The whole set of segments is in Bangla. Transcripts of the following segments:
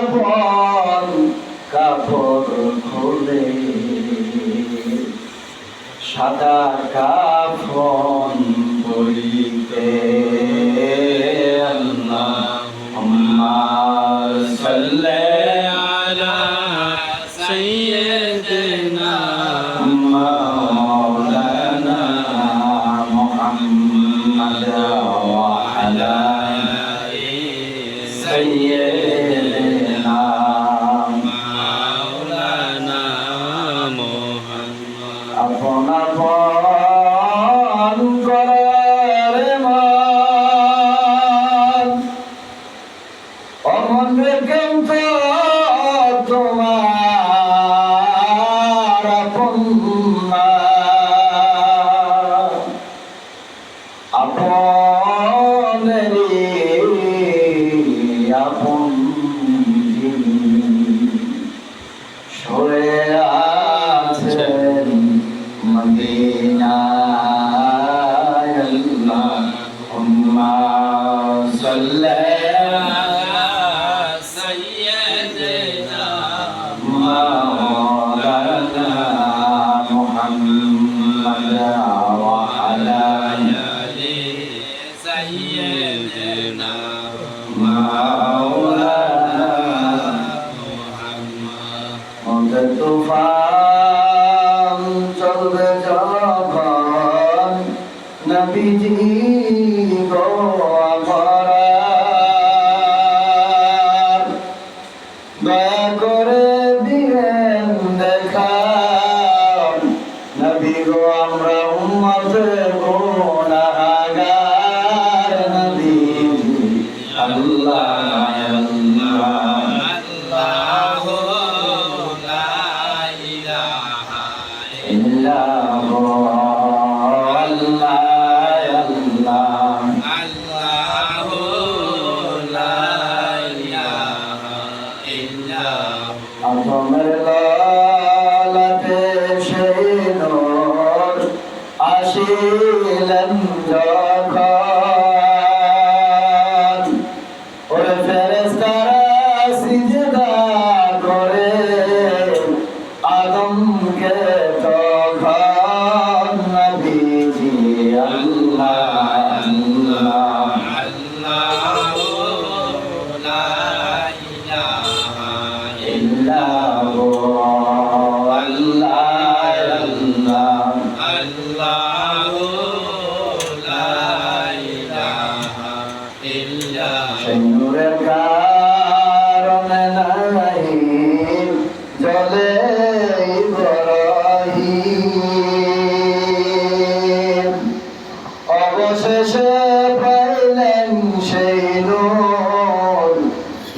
আপন কাপড় খুলে সাদা কাফন পরিতে আল্লাহুম্মা সাল্লি আলা সাইয়্যিদিনা মাওলানা মুহাম্মাদ ওয়া আলা আলি সাইয়্যিদিনা মাওলানা মুহাম্মাদ আপন আপন করে মান অমন রেখে তোমার আপন আপনেরি আপন সরে আছেন মদিনায় আল্লাহুম্মা সাল্লি আলা সাইয়্যিদিনা মাওলানা মুহাম্মাদ ওয়া আলা আলি সাইয়্যিদিনা মাওলানা মুহাম্মাদ তুফান চলবে যখন নবীজি গো আমার দয়া করে দিলেন দেখা নবী গো আমরা উম্মতে গুনাহগার নবীজি আল্লাহ আল্লাহু লা ইলাহা ইল্লাহু তোমার লালাতে সেই নূর আসিলেন যখন ওরে ফেরেশতারা সিজদা করে আদমকে তখন নবীজি আল্লাহ আল্লাহু লা ইলাহা ইল্লাহু আল্লাহু লা ইলাহা ইল্লাহু সেই নূরের কারণে নাই জ্বলে ইব্রাহিম অবশেষে পাইলেন সেই নূর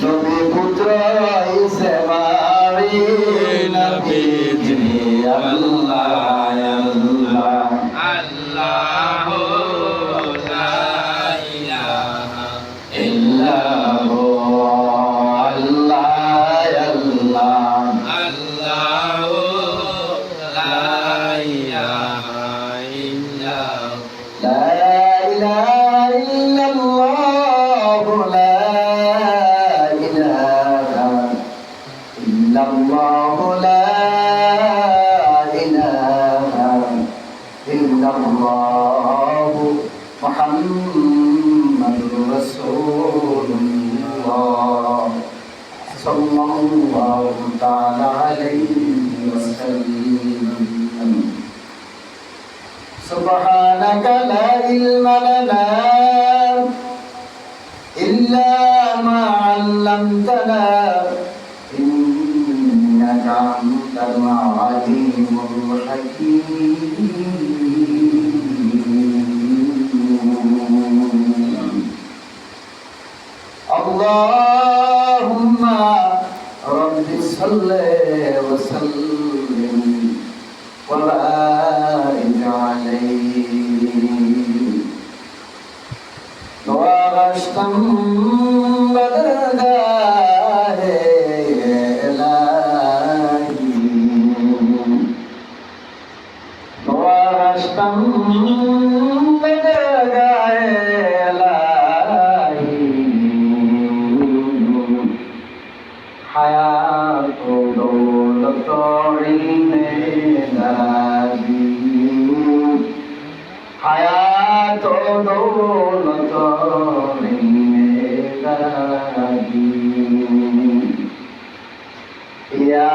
নবী পুত্র ইসমাঈল নবীজি আল্লাহ আল্লাহু লা ইলাহা ইল্লাহু আল্লাহু লা ইলাহা ইল্লাহু লা ইলাহা ইল্লাল্লাহু লা ইলাহা ইল্লাল্লাহু লা ইলাহা ইল্লাল্লাহু মুহাম্মাদুর রাসূলুল্লাহ সাল্লাল্লাহু তাআলা আলাইহি ওয়াসাল্লাম সুবহানাকা লা ইলমা লানা ইল্লা মা 'allamtana ইন্নাকা আনতাল আলিমুল হাকীম আল্লাহুম্মা রাব্বি সাল্লি ওয়া সাল্লিম ওয়া বারিক আলাইহি ওয়া আশতাম বারগাহে ইলাহি ওয়া আশতাম বারগাহে ইলাহি হায়াত ও দৌলত ইলমে দারাজি, হায়াত ও দৌলত ইলমে দারাজি। ইয়া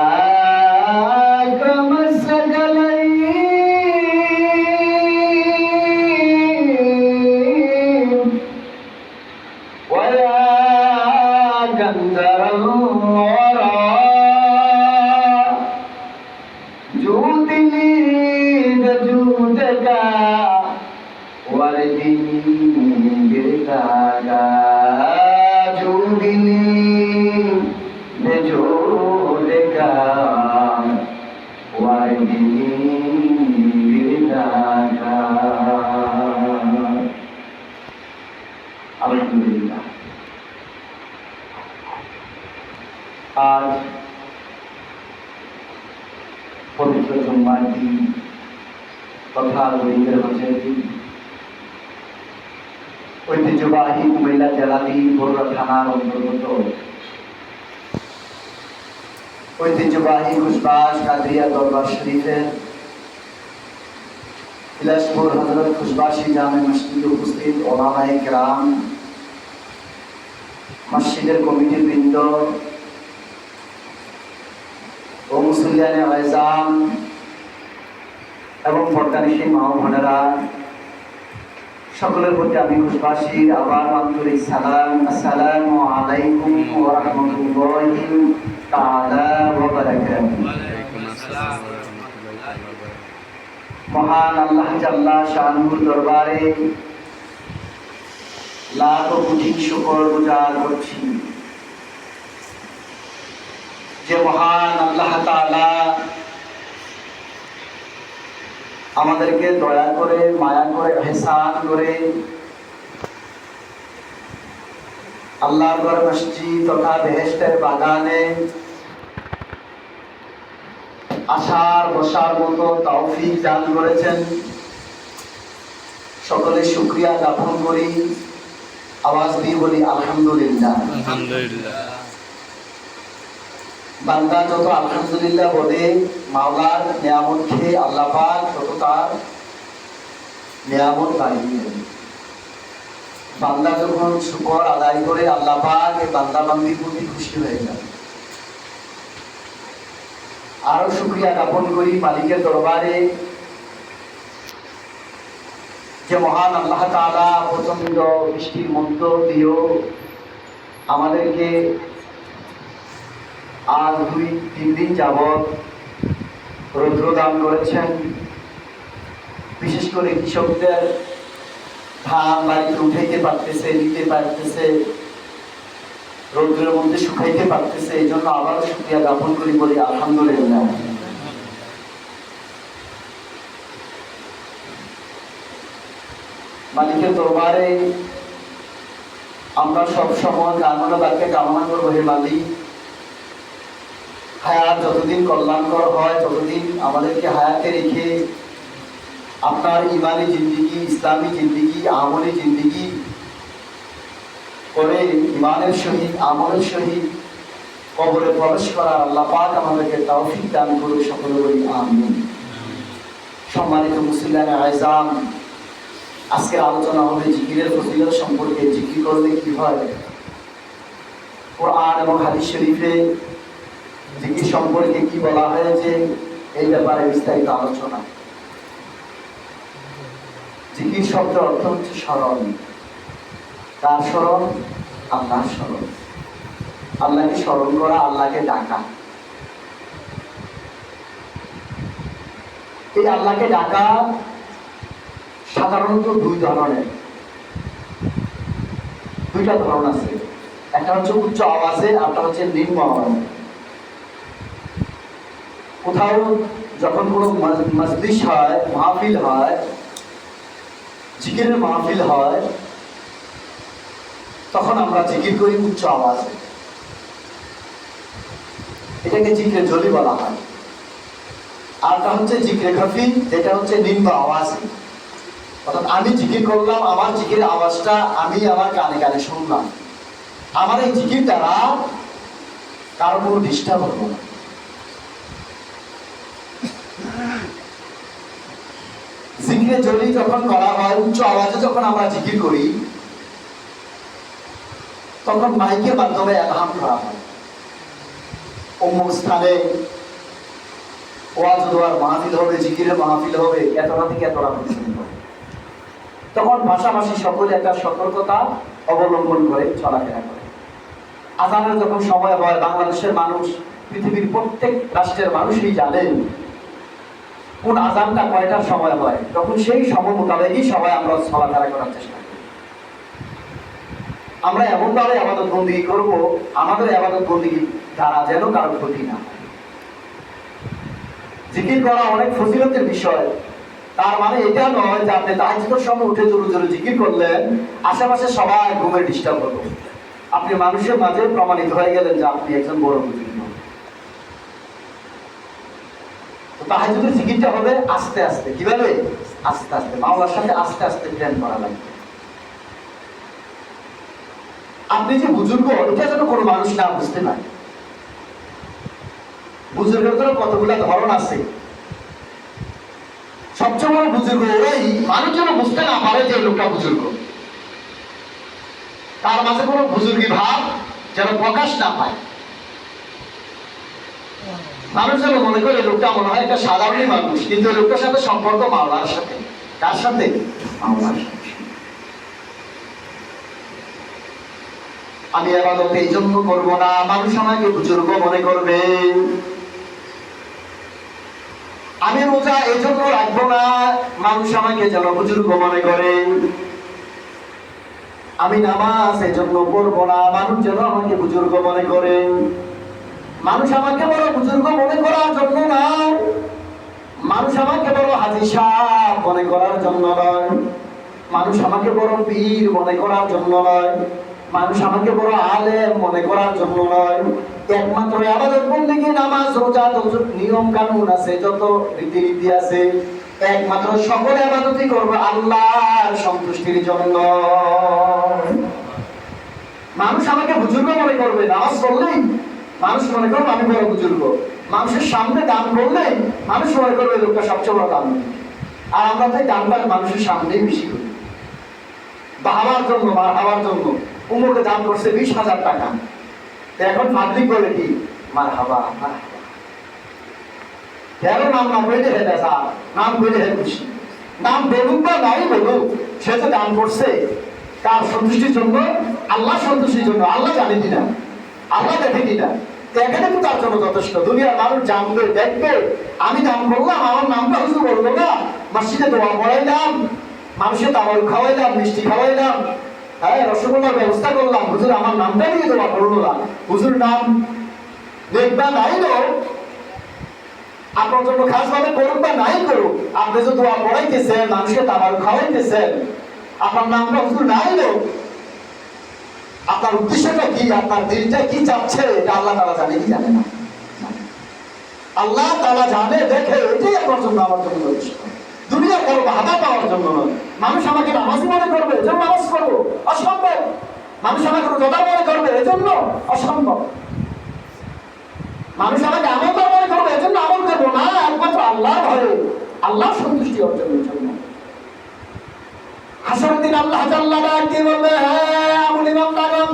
আলহামদুলিল্লাহ। আজ পবিত্র জুম্মার দিন তথা রবীন্দ্র হজের দিন, ঐতিহ্যবাহী কুমিল্লা জেলাধীন বরুড়া থানার অন্তর্গত ঐতিহ্যবাহী খুশবাস কাদরিয়া দরবার শরীফের বিলাসপুর হযরত খুশবাসী জামে মসজিদে উপস্থিত ওলামায়ে কেরাম, মসজিদের কমিটির বৃন্দ ও মুসলিয়ানে আযম এবং পর্দানিশী মা ও বোনেরা, সকলের প্রতি আমি খুশবাসীর আবার আন্তরিক সালাম। আসসালামু আলাইকুম ওয়া রাহমাতুল্লাহি তাআলা ওয়া বারাকাতুহু। মহান আল্লাহ জাল্লা শানুর দরবারে লাখ কোটি শুকর গুজার করছি যে মহান আল্লাহ তাআলা আমাদেরকে দয়া করে, মায়া করে, ইহসান করে আল্লাহর ঘর মসজিদ তথা বেহেশতের বাগানে আসার বসার মতো তৌফিক দান করেছেন। সকলে শুকরিয়া জ্ঞাপন করি, আওয়াজ দিয়ে বলি আলহামদুলিল্লাহ। আলহামদুলিল্লাহ। বান্দা যত আলহামদুলিল্লাহ বলে, মাওলার নিয়ামত খেয়ে আল্লাহ পাক তত তার নিয়ামত বাড়িয়ে দেন। বান্দা যখন শুকর আদায় করে আল্লাহ পাক এই বান্দা বান্দির প্রতি খুশি হয়ে যান। আরো শুকরিয়া জ্ঞাপন করি মালিকের দরবারে যে মহান আল্লাহ তাআলা প্রচন্ড বৃষ্টির মধ্য দিয়েও আমাদেরকে আজ 2-3 দিন যাবৎ রৌদ্র দান করেছেন। বিশেষ করে কৃষকদের ধান বাড়িতে উঠাইতে পারতেছে, নিতে পারতেছে, রৌদ্রের মধ্যে শুকাইতে পারতেছে, এই জন্য আবারও শুকরিয়া জ্ঞাপন করি, বলি আলহামদুলিল্লাহ। মালিকের দরবারে আমরা সব সময় কামনাকে কামনা করবো, হে মালিক হায়াত যতদিন কল্যাণকর হয় ততদিন আমাদেরকে হায়াতে রেখে আপনার ইমানি জিন্দিগি, ইসলামী জিন্দিগি, আমলি জিন্দিগি করে ইমানের সহিত আমলের সহিত কবরে প্রবেশ করার আল্লাহ পাক আমাদেরকে তৌফিক দান করুন, সকলে বলি আমিন। সম্মানিত মুসলিয়ানে আযম, আজকের আলোচনা হবে জিকিরের ফজিলত সম্পর্কে। জিকির করলে কি হয়, কোরআন এবং হাদিস শরীফে জিকির সম্পর্কে কি বলা হয়েছে, এই ব্যাপারে বিস্তারিত আলোচনা। জিকির শব্দের অর্থ হচ্ছে স্মরণ। কার স্মরণ? আল্লাহর স্মরণ। আল্লাহকে স্মরণ করা, আল্লাহকে ডাকা। এই আল্লাহকে ডাকা সাধারণত দুইটা ধরন আছে। একটা হচ্ছে উচ্চ আওয়াজে, একটা হচ্ছে নিম্ন আওয়াজে। কোথাও যখন কোনো মজলিস হয়, মাহফিল হয়, জিকিরের মাহফিল হয়, তখন আমরা জিকির করি উচ্চ আওয়াজে। এটাকে জিকিরে জলি বলা হয়। আরটা হচ্ছে জিকিরে খাফি, যেটা হচ্ছে নিম্ন আওয়াজে। অর্থাৎ আমি জিকির করলাম, আমার জিকিরের আওয়াজটা আমি আমার কানে কানে শুনলাম। আমার এই জিকির দ্বারা কারো কোনো ডিস্টার্ব হবো না। জিকিরে জলি যখন করা হয়, উচ্চ আওয়াজে যখন আমরা জিকির করি, তখন মাইকের মাধ্যমে এলহাম করা হয়। অমুক স্থানে ওয়াজ দোয়ার মাহফিল হবে, জিকিরের মাহফিল হবে, এতটা থেকে এতটা পর্যন্ত। তখন পাশাপাশি সকলে একটা সতর্কতা অবলম্বন করে চলাফেরা করে। আজানের যখন সময় হয়, বাংলাদেশের মানুষ, পৃথিবীর প্রত্যেক রাষ্ট্রের মানুষই জানেন কোন আজানটা কয়টার সময় হয়, তখন সেই সময় মোতাবেকই সবাই আমরা চলাফেরা করার চেষ্টা করি। আমরা এমনভাবে আবাদত বন্দেগী করবো, আমাদের আবাদত বন্দেগী দ্বারা যেন কারো ক্ষতি না হয়। জিকির করা অনেক ফজিলতের বিষয়, তার মানে এটা নয় যে আপনি তাহাজ্জুদের সময় উঠে জোরে জোরে জিকির করলেন, আশেপাশে সবাই ঘুমে ডিস্টার্ব হলো, আপনি মানুষের মাঝে প্রমাণিত হয়ে গেলেন যে আপনি একজন বড় বুজুর্গ। তাহাজ্জুদের জিকিরটা হবে আস্তে আস্তে। কিভাবে? আস্তে আস্তে, মাওলার সাথে আস্তে আস্তে প্ল্যান করা লাগবে। আপনি যে বুজুর্গ, এটা যেন কোনো মানুষ না বুঝতে পারে। বুজুর্গের তো কতগুলা ধরন আছে। সবচেয়ে বড় বুজুর্গ ওরাই, মানুষ যেন বুঝতে না পারে যে লোকটা বুজুর্গ, তার মাঝে কোনো বুজুর্গি ভাব যেন প্রকাশ না পায়। মানুষ যেন মনে করে লোকটা মনে হয় একটা সাধারণ মানুষ, কিন্তু লোকটার সাথে সম্পর্ক মাওলার সাথে। কার সাথে? মাওলার সাথে। আমি ইবাদত এই জন্য করবো না মানুষ আমাকে বুজুর্গ মনে করবে, আমি রোজা এই জন্য রাখবো না মানুষ আমাকে যেন বুজুর্গ মনে করে, আমি নামাজ এই জন্য পড়বো না মানুষ যেন আমাকে বুজুর্গ মনে করে। মানুষ আমাকে বড় বুজুর্গ মনে করার জন্য না, মানুষ আমাকে বড় হাজী সাহেব মনে করার জন্য নয়, মানুষ আমাকে বড় পীর মনে করার জন্য নয়, মানুষ আমাকে বড় আলেম মনে করার জন্য নয়। একমাত্র ইবাদত বন্দেগী, নামাজ, রোজা, যত নিয়ম কানুন আছে, যত রীতিনীতি আছে, একমাত্র সকল ইবাদতই করব আল্লাহর সন্তুষ্টির জন্য। মানুষ আমাকে বুজুর্গ মনে করবে, নামাজ পড়লেই মানুষ মনে করবে আমি বড় বুজুর্গ, মানুষের সামনে দান করলেই মানুষ মনে করবে লোকটা সবচেয়ে বড় দান। আর আমরা তাই দানটা মানুষের সামনেই বেশি করি, বাহাবার জন্য, মার হওয়ার জন্য। উমুকে দান করছে 20,000 টাকা, এখন পাবলিক বলে কি মার হাবা, মার হাবা। কেন নাম না বললে হেঁটে আসা, নাম বললে হে খুশি, নাম বলুক বা নাই বলুক, সে তো দান করছে কার সন্তুষ্টির জন্য? আল্লাহ সন্তুষ্টির জন্য। আল্লাহ জানে কিনা, আল্লাহ দেখে কিনা, এখানে তো তার জন্য যথেষ্ট। দুনিয়ার মানুষ জানবে, দেখবে, আমি দান করলাম, আমার নামটা হুজুর বলবো না, মসজিদে দোয়া পড়াইলাম, মানুষের তামাল খাওয়াইলাম, মিষ্টি খাওয়াইলাম, হ্যাঁ রসগোল্লার ব্যবস্থা করলাম, হুজুর আমার নামটা নিয়ে দোয়া করলো না। হুজুর নাম দেখবা নাই নো, আপনার জন্য খাস ভাবে করুক বা নাই করুক, আপনি যে দোয়া পড়াইতেছেন, মানুষকে তামাল খাওয়াইতেছেন, আপনার নামটা হুজুর নাই নো, আপনার উদ্দেশ্যটা কি, আপনার দিলটা কি চাচ্ছে, এটা আল্লাহ তাআলা জানে কি জানে না? আল্লাহ তাআলা জানে, দেখে, এটাই আপনার জন্য, আমার জন্য যথেষ্ট। দুনিয়া করবো বাধা পাওয়ার জন্য নয়। মানুষ আমাকে নামাজি মনে করবে, এজন্য নামাজ করবো, অসম্ভব। মানুষ আমাকে রোজাদার মনে করবে, এজন্য অসম্ভব। মানুষ আমাকে আমলদার মনে করবে, এজন্য আমল করবো না, একমাত্র আল্লাহর ভয়ে, আল্লাহর সন্তুষ্টি অর্জনের জন্য। হাসরের দিন আল্লাহ জাল্লা ডাকতে বলবে, হ্যাঁ আমল ইমাম লাগম,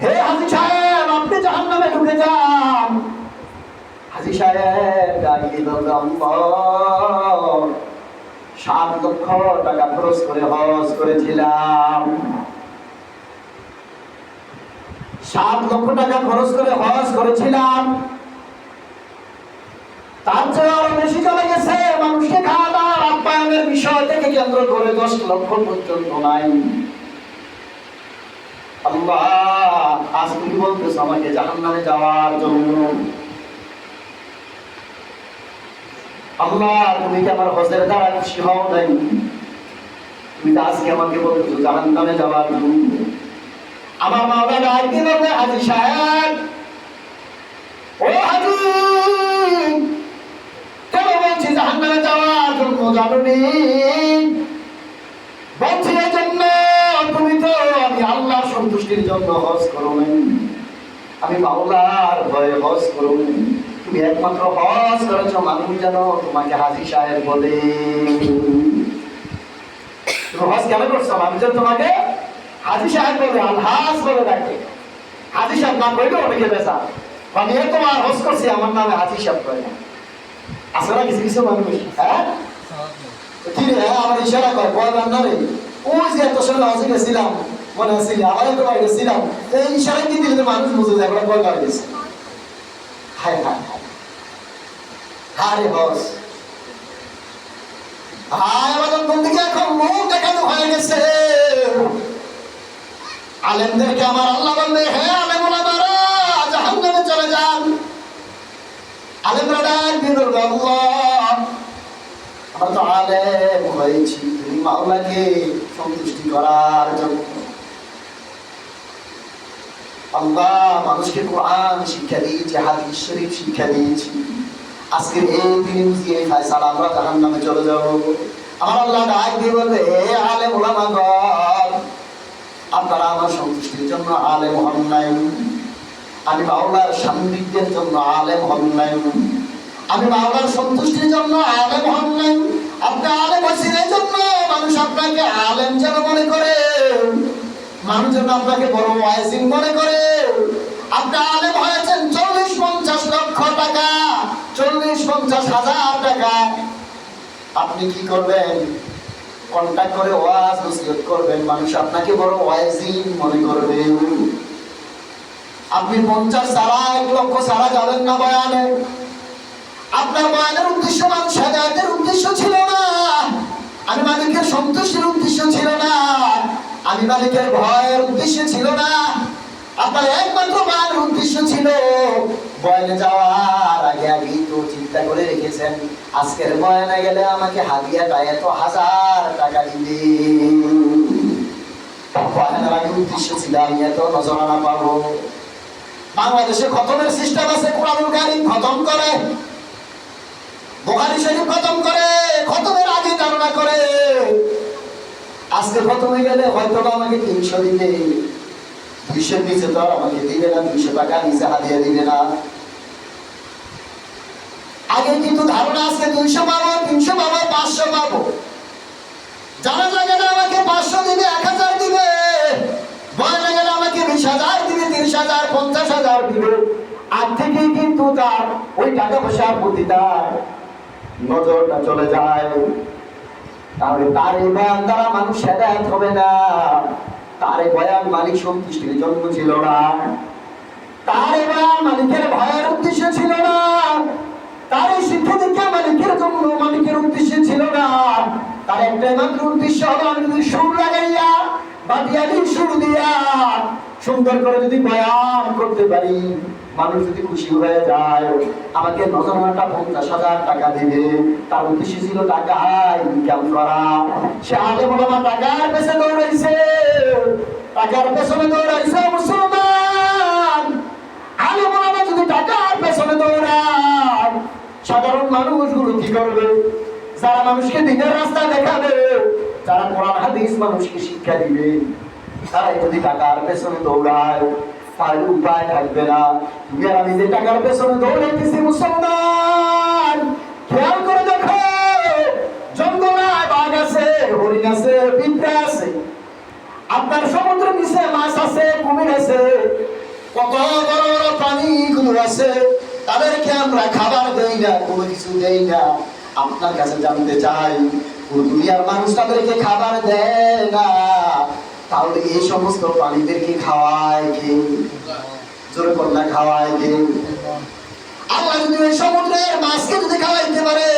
হে হাজী সাহেব আপনি জাহান্নামে ঢুকে যান। হাজী সাহেব ডাকিয়ে বলবে, আল্লাহ 7 লক্ষ টাকা খরচ করে হজ করেছিলাম, 7 লক্ষ টাকা খরচ করে হজ করেছিলাম, তার চেয়ে আরো বেশি চলে গেছে, মানুষকে খাওয়া দাওয়ার আপ্যায়নের বিষয় থেকে কেন্দ্র করে 10 লক্ষ পর্যন্ত নাই। আল্লাহ আজ তুমি বলতেছ আমাকে জাহান্নামে যাওয়ার জন্য। আল্লাহ তুমি কি আমার হজের দ্বারা খুশি হও নাই? তুমি তো আজকে আমাকে বলতেছো জাহান্নামে যাওয়ার জন্য। আমার মাওলা ডাকতে বলবে, হাজী সাহেব, ও হাজী, কেন বলছি জাহান্নামে যাওয়ার জন্য জানুনি? বলছি এই জন্য তুমি তো আমি আল্লাহর সন্তুষ্টির জন্য হজ করো নাই। আমি মাওলার ভয়ে হজ করুন। তুমি একমাত্র হজ করেছ মানুষ যেন তোমাকে হাজী সাহেব বলে। তুমি হজ কেন করছো? মানুষ যেন তোমাকে হাজী সাহেব বলে, আলহাজ বলে ডাকে। হাজী সাহেব নাম কইলে অনেকে বেচা, আমি তোমার হজ করছি, আমার নামে হাজী সাহেব করে না। আছে না কিছু কিছু মানুষ? হ্যাঁ কি রে, আমার ইশারা করে বয় বান্ধারে, ওই যে এত সময় হজে গেছিলাম মনে আছে, আবার একবার গেছিলাম, এই ইশারা কি দিলে মানুষ বুঝে যায় আমরা বয় গেছি। হায় হায় হায় হারে হজ, হায় আমাদের বন্ধুকে এখন মুখ দেখানো হয়ে গেছে। আলেমদেরকে আমার আল্লাহ বলবে, হে আলেম ওলামারা জাহান্নামে চলে যান। আলেমরা ডাক দিয়ে বলবে, আল্লাহ আমরা তো আলেম হয়েছি তুমি মাওলাকে সন্তুষ্টি করার জন্য। আল্লাহ মানুষকে কোরআন শিক্ষা দিয়েছে, হাদিস শরীফ শিক্ষা দিয়েছি, আজকের এই দিনে বুঝিয়ে ফায়সালা আমরা জাহান্নামে চলে যাব। আমার আল্লাহ ডাক দিয়ে বলবে, হে আলেম ওলামাগণ আপনারা আমার সন্তুষ্টির জন্য আলেম হন নাই, আমি মাওলার সান্নিধ্যের জন্য আলেম হন নাই, আমি মাওলার সন্তুষ্টির জন্য আলেম হন নাই। আপনি আলেম হয়েছেন এই জন্য মানুষ আপনাকে আলেম যেন মনে করে, মানুষ যেন আপনাকে বড় ওয়াইজিন মনে করে। আপনি আলেম হয়েছেন 40-50 লক্ষ টাকা, 40-50,000 টাকা। আপনি কি করবেন? কন্টাক্ট করে ওয়াজ নসিহত করবেন, মানুষ আপনাকে বড় ওয়াইজিন মনে করবে। আপনি 50 সারা 1 লক্ষ সারা যাবেন না বয়ানে। আপনার বয়ানের উদ্দেশ্য মানুষ হেদায়েতের উদ্দেশ্য ছিল না, আমি মালিকের সন্তুষ্টির উদ্দেশ্য ছিল না, আমি মালিকের ভয়ের উদ্দেশ্য ছিল না। আপনার একমাত্র বয়ানের উদ্দেশ্য ছিল বয়ানে যাওয়ার আগে আগেই তো চিন্তা করে রেখেছেন, আজকের বয়ানে গেলে আমাকে হাদিয়াটা এত 1000 টাকা দিবে। বয়ানের আগে উদ্দেশ্য ছিল আমি এত নজরানা পাবো। বাংলাদেশে খতমের সিস্টেম আছে, কোরআনুল কারীম খতম করে, বুখারী শরীফ খতম করে, খতমের আগে ধারণা করে আজকে খতমে গেলে হয়তো আমাকে 300 দিবে, 200 নিচে তো আমাকে দিবে না, 200 টাকা নিচে হাদিয়া দিবে না। আগে কিন্তু ধারণা আজকে 200 পাবো, 300 পাবো, 500 পাবো। জানা জায়গাটা আমাকে 500 দিবে, 1000 দিবে, বয়ানে গেলে আমাকে 20,000 দিবে, 30,000, 50,000 দিবে। আজ থেকেই কিন্তু তার ওই টাকা পয়সার প্রতি তার নজরটা চলে যায়। তাহলে তার এই বয়ান দ্বারা মানুষ হেদায়েত হবে না, তার এই বয়ান মালিক সন্তুষ্টির জন্য ছিল না, তার এই বয়ান মালিকের ভয়ের উদ্দেশ্য ছিল না, তার এই শিক্ষা দীক্ষা মালিকের জন্য মালিকের উদ্দেশ্য ছিল না। তার একটাই মাত্র উদ্দেশ্য হলো আমি যদি সুর লাগাইয়া বা দিয়ালি সুর দিয়া সুন্দর করে যদি বয়ান করতে পারি, মানুষ যদি খুশি হয়ে যায়, আমাকে নজরানাটা 50,000 টাকা দিবে। তার উদ্দেশ্য ছিল টাকা ইনকাম করা। সে আলেম ওলামা টাকার পেছনে দৌড়াইছে, টাকার পেছনে দৌড়াইছে মুসলমান। আলেম ওলামা যদি টাকার পেছনে দৌড়ায়, সাধারণ মানুষগুলো কি করবে? যারা মানুষকে দিনের রাস্তা দেখাবে, যারা কোরআন হাদিস মানুষকে শিক্ষা দিবে, তারাই যদি টাকার পেছনে দৌড়ায়, তাহলে উপায় থাকবে না। তুমি আর আমি যে টাকার পেছনে দৌড়াইতেছি মুসলমান, খেয়াল করে দেখো, জঙ্গলায় বাঘ আছে, হরিণ আছে, পিঁপড়া আছে, আপনার সমুদ্রের নিচে মাছ আছে, কুমির আছে, কত বড় বড় প্রাণীগুলো আছে, তাদেরকে আমরা খাবার দেই না, কোনো কিছু দেই না। আপনার কাছে জানতে চাই, দুনিয়ার মানুষ তাদেরকে খাবার দেয় না, তাহলে এই সমস্ত প্রাণীদেরকে খাওয়ায় কে? জোরে কন্যা খাওয়ায় কে? আল্লাহ যদি ওই সমুদ্রের মাছকে যদি খাওয়াইতে পারে,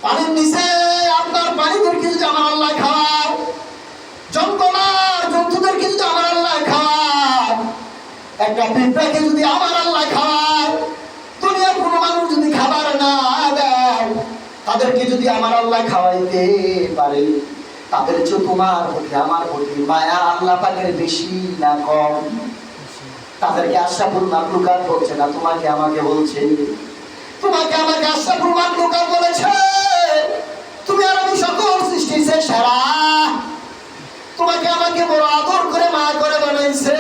পানির নিচে আপনার প্রাণীদেরকে যদি আমার আল্লাহ খাওয়ায়, জঙ্গলার জন্তুদেরকে যদি আমার আল্লাহ খাওয়ায়, একটা পিঁপড়াকে যদি আমার আল্লাহ খাওয়ায়, দুনিয়ার কোনো মানুষ যদি খাবার না দেয়, তাদেরকে যদি আমার আল্লাহ খাওয়াইতে পারে, তাদের চেয়ে তোমার প্রতি আমার প্রতি মায়া আল্লাহ পাকের বেশি না কম? তাদেরকে আশরাফুল মাখলুকাত বলছে না, তোমাকে আমাকে বলছে। তোমাকে আমাকে আশরাফুল মাখলুকাত বলেছে, তুমি আর আমি সকল সৃষ্টির সেরা। তোমাকে আমাকে বড় আদর করে মা করে বানাইছে,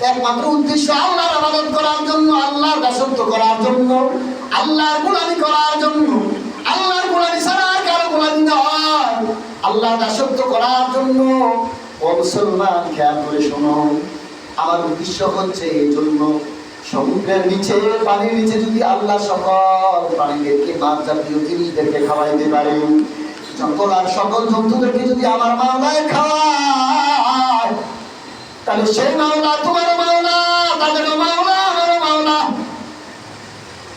একমাত্র উদ্দেশ্য আল্লাহর ইবাদত করার জন্য, আল্লাহর দাসত্ব করার জন্য, আল্লাহর গোলামি করার জন্য। আল্লাহর গোলামি ছাড়া আর কারো গোলামি নয়, আল্লাহর দাসত্ব করার জন্য। ও মুসলমান, খেয়াল করে শোনো, আমার উদ্দেশ্য হচ্ছে এই জন্য, সমুদ্রের নিচে, পানির নিচে যদি আল্লাহ সকল প্রাণীদেরকে, মাছ জাতীয় জিনিসদেরকে খাওয়াইতে পারে, জঙ্গল আর সকল জন্তুদেরকে যদি আমার মাওলায় খাওয়ায়, তাহলে সেই মাওলা তোমার মাওলা, তাদেরও মাওলা, আমারও মাওলা।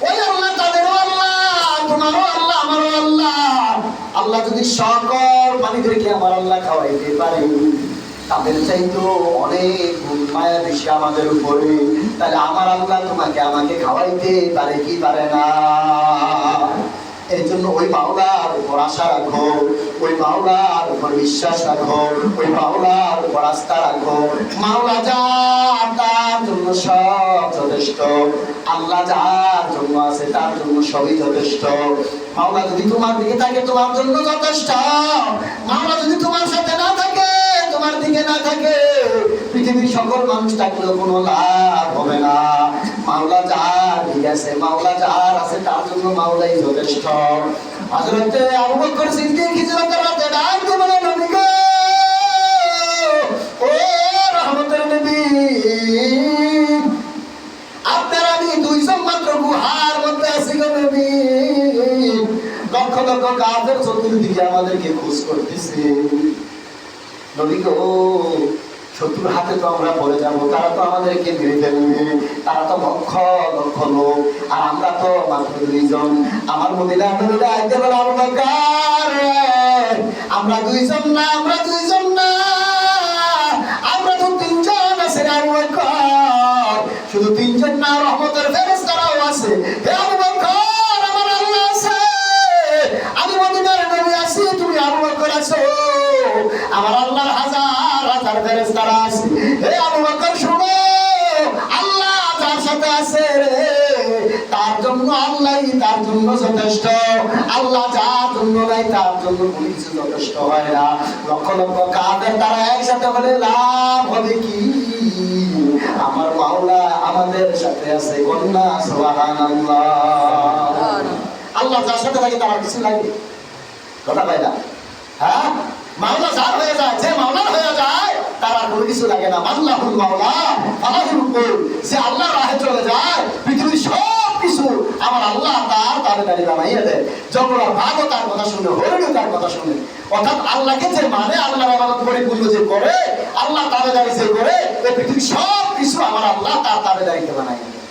ওই আল্লাহ তাদেরও আল্লাহ, তোমারও আল্লাহ, আমারও আল্লাহ। আল্লাহ যদি সকল প্রাণীদেরকে আমার আল্লাহ খাওয়াইতে পারে, তাদের চাইতো অনেক মায়া বেশি আমাদের উপরে, তাহলে আমার আল্লাহ তোমাকে আমাকে খাওয়াইতে পারে কি পারে না? এই জন্য ওই মাওলার উপর আশা রাখো, ওই মাওলার উপর বিশ্বাস রাখো, ওই মাওলার উপর আস্থা রাখো। মাওলা যার, তার জন্য সব যথেষ্ট। আল্লাহ যার জন্য আছে, তার জন্য সবই যথেষ্ট। মাওলা যদি তোমার দিকে থাকে, তোমার জন্য যথেষ্ট। মাওলা যদি তোমার সাথে না থাকে, তোমার দিকে না থাকে, পৃথিবীর সকল মানুষ থাকলেও কোনো লাভ হবে না। মাওলা যার দিকে আছে, মাওলা যার আছে, তার জন্য মাওলাই যথেষ্ট। হযরতে আবু বকর সিদ্দিক হিজরতের রাতে ডাক দিয়ে বলেন, নবী গো, ও রহমতের নবী, আপনার আমি দুইজন মাত্র গুহার মধ্যে আছি গো নবী। লক্ষ লক্ষ কাফের চতুর্দিকে আমাদেরকে খোঁজ করতেছে। নবী গো, শত্রুর হাতে তো আমরা পড়ে যাবো, তারা তো আমাদেরকে মেরে ফেলবে, তারা তো লক্ষ লক্ষ লোক, আর আমরা তো মাত্র দুইজন। আমার মদিনা নবীরা আইতে বলে, আবু বকর, আমরা দুইজন না, আমরা দুইজন না, আমরা তো তিনজন আছে আবু বকর। শুধু তিনজন না, রহমতের ফেরেশতারাও আছে। হে আবু বকর, আমার আল্লাহ আছে, আমি মদিনার নবী আছি, তুমি আবু বকর আছো, আমার আল্লাহর হাজার হাজার ফেরেশতারা আছে। হে আবু বকর শুনো, আল্লাহ যার সাথে আছে তার জন্য আল্লাহই তার জন্য যথেষ্ট। আল্লাহ যার জন্য নাই, তার জন্য কোনো কিছু যথেষ্ট হয় না। লক্ষ লক্ষ কাফের তারা একসাথে হলে লাভ হবে কি? আমার মাওলা আমাদের সাথে আছে, কন্যা সুবহানাল্লাহ। আল্লাহ যার সাথে থাকে তার কিছু লাগে, কথা পাই না। হ্যাঁ, মাওলা যার হয়ে যায়, যে মাওলার হয়ে যায়, তার আর কোনো কিছু লাগে না। আল্লাহুল মাওলা ফালাহুল কুল, যে আল্লাহর রাহে চলে যায়, পৃথিবীর সব কিছু আমার আল্লাহ তার তাবেদারি বানাইয়া দেয়। জঙ্গলের বাঘও তার কথা শুনে, হরিণও তার কথা শুনে। অর্থাৎ আল্লাহকে যে মানে, আল্লাহর ইবাদত পরিপূর্ণ যে করে, আল্লাহ তাবেদারি যে করে, এই পৃথিবীর সব কিছু আমার আল্লাহ তার তাবেদারিতে বানাইয়া দেয়।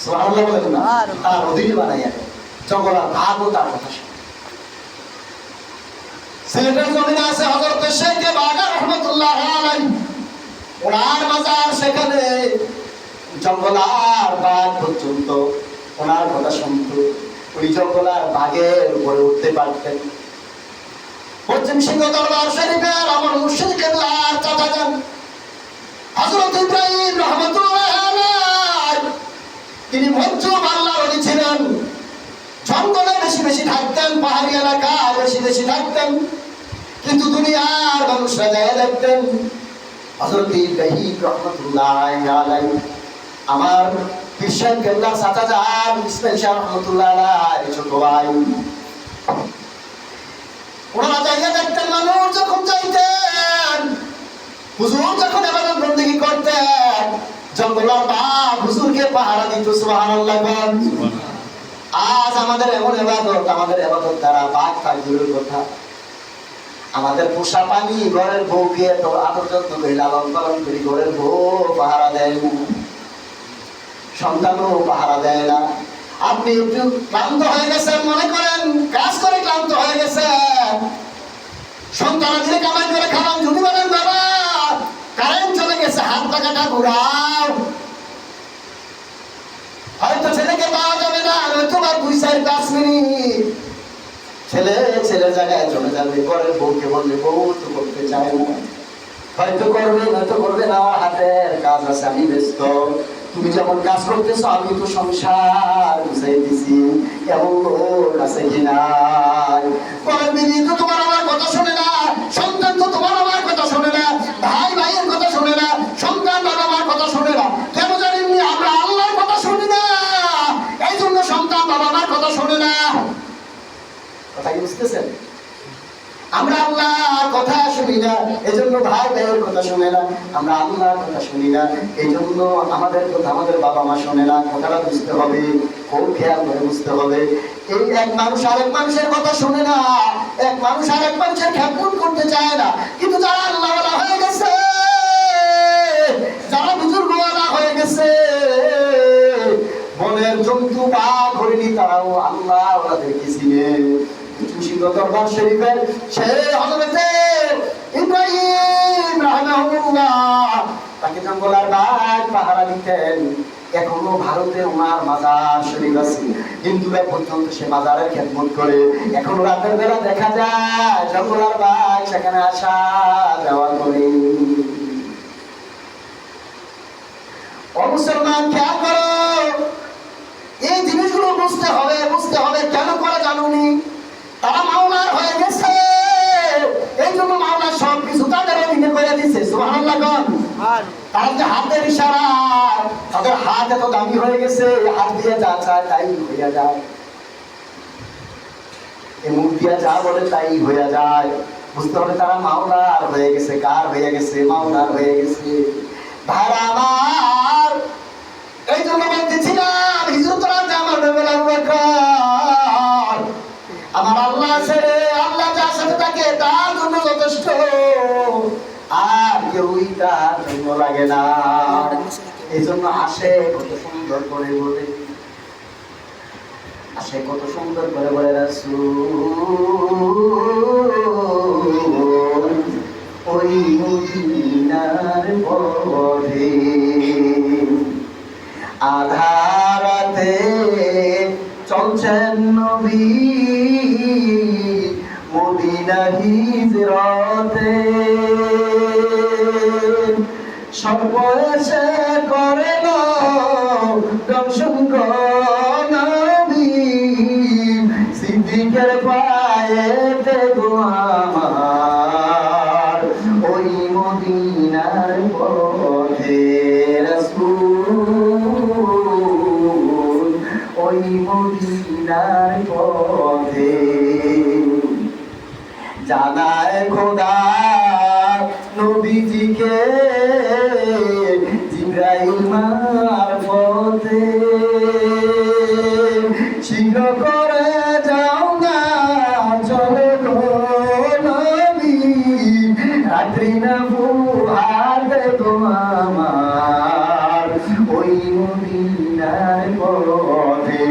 সুবহানাল্লাহ বলেন না, তার অধীনে বানাইয়া দেয়। জঙ্গলের বাঘও তার কথা শুনে। সিলেটের জমিনে আছে হযরত শেখ বাগা রহমাতুল্লাহ আলাইহি, ওনার মাজার সেখানে। জঙ্গল আর বাঘ পর্যন্ত ওনার কথা শুনতো। ওই জঙ্গল আর বাঘের উপরে উঠতে পারতেন। পশ্চিম সিংহ দরবার শরীফের আমার মুর্শিদ কেবলার চাচা যান হযরত ইব্রাহিম রহমাতুল্লাহ আলাইহি, তিনি মজলুম আল্লাহর ওলি ছিলেন। জঙ্গলে বেশি বেশি থাকতেন, পাহাড়ি এলাকায় বেশি বেশি থাকতেন, কিন্তু দুনিয়ার মানুষরা যায় দেখতেন। হযরত ইব্রাহিম রাহমাতুল্লাহ আলাইহি, আমার পীর সাহেব কেবলার চাচা যান ইসমাইল শাহ রাহমাতুল্লাহ আলাইহি ছোট ভাই, ওনারা যাইয়া দেখতেন মানুষ যখন যাইতেন, হুজুর যখন ইবাদত বন্দেগী করতেন, জঙ্গলের বাঘ হুজুরকে পাহারা দিত। সুবহানাল্লাহ। আজ আমাদের এমন ইবাদত, আমাদের ইবাদত দ্বারা বাঘ তার দূরের কথা, আমাদের পোষা পানি ঘরের বউকে এত আদর যত্ন করে লালন পালন করি, ঘরের বউ পাহারা দেয় না, সন্তানও পাহারা দেয় না। আপনি একটু ক্লান্ত হয়ে গেছেন, মনে করেন কাজ করে ক্লান্ত হয়ে গেছেন, সন্তান দিলে কামাই করে খাওয়ান, যদি বলেন বাবা কারেন্ট চলে গেছে, হাত পাখাটা ঘুরাও, হয়তো ছেলেকে পাওয়া যাবে না, হয়তো বা 2-4-5 মিনিট ছেলে ছেলের জায়গায় চলে যাবে। ঘরের বউকে বললে বউ তো করতে চায় না, হয়তো করবে নয়তো করবে না, আমার হাতের কাজ আছে, আমি ব্যস্ত, তুমি যেমন কাজ করতেছো আমি তো সংসার বুঝাই দিছি, এমন লোক আছে কিনা? ঘরের বিবি তো তোমার আমার কথা শোনে না, সন্তান তো তোমার আমার কথা শোনে না, ভাই ভাইয়ের কথা শোনে না, সন্তান বাবা মার কথা শোনে না, কথা শুনি না, এজন্য ভাই ভাইয়ের কথা শুনে না, আমরা আল্লাহর কথা শুনি না, এই জন্য আমাদের কথা আমাদের বাবা মা শোনে না। কথাটা বুঝতে হবে, খুব খেয়াল করে বুঝতে হবে। এই এক মানুষ আরেক মানুষের কথা শুনে না, এক মানুষ আরেক মানুষের খেদমত করতে চায় না। কিন্তু যারা আল্লাহওয়ালা হয়ে গেছে, যারা বুজুর্গওয়ালা হয়ে গেছে, বনের জন্তু বা হরিণী, তারাও আল্লাহ ওনাদেরকে চিনে। মুর্শিদ দরবার শরীফের সেই হযরতে ইব্রাহিম রাহিমাহুল্লাহ তাকে জঙ্গলার বাঘ পাহারা দিতেন। এখনো ভারতে ওনার মাজার শরীফ আছে, হিন্দুরা পর্যন্ত সে মাজারের খেদমত করে। এখনো রাতের বেলা দেখা যায় জঙ্গলার বাঘ সেখানে আসা যাওয়া করে। ও মুসলমান, খেয়াল করো, এই জিনিসগুলো বুঝতে হবে, বুঝতে হবে। কেন করে জানুনি? তারা মাওলার হয়ে গেছে, এই জন্য মাওলা সব কিছু তাদের অধীনে করে দিচ্ছে। সুবহানাল্লাহ। তারা যে হাতের ইশারা, তাদের হাত এত দামি হয়ে গেছে, হাত দিয়ে যা চায় তাই হইয়া যায়, এই মুখ দিয়ে যা বলে তাই হইয়া যায়। বুঝতে হবে তারা মাওলার হয়ে গেছে। কার হয়ে গেছে? মাওলার হয়ে গেছে। ভাইরা আমার, এই জন্য বলতেছিলাম হিজরতরা আমার বেলা আমার আল্লাহ ছেড়ে আল্লাহ যার সাথে থাকে তার জন্য যথেষ্ট, আর কেউই তার জন্য লাগে না। এই জন্য আসে কত সুন্দর করে বলে, আসে কত সুন্দর করে বলে রাসূল ওই মদিনার পথে আধারাতে চলছেন নবী মদিনা হিজরতে, সর্বশেষে করে দর্শন নবী সিদ্দিকের পায়েতে গো আমার ওই মদিনার পথে রাসূল ওই মদিনার পথে জানায় খোদা নবীজিকে জিবরাইল মারফতে, শীঘ্র করে যাও না চলে গো নবী, রাত্রি না পুহাতে গো আমার ওই মদিনার পথে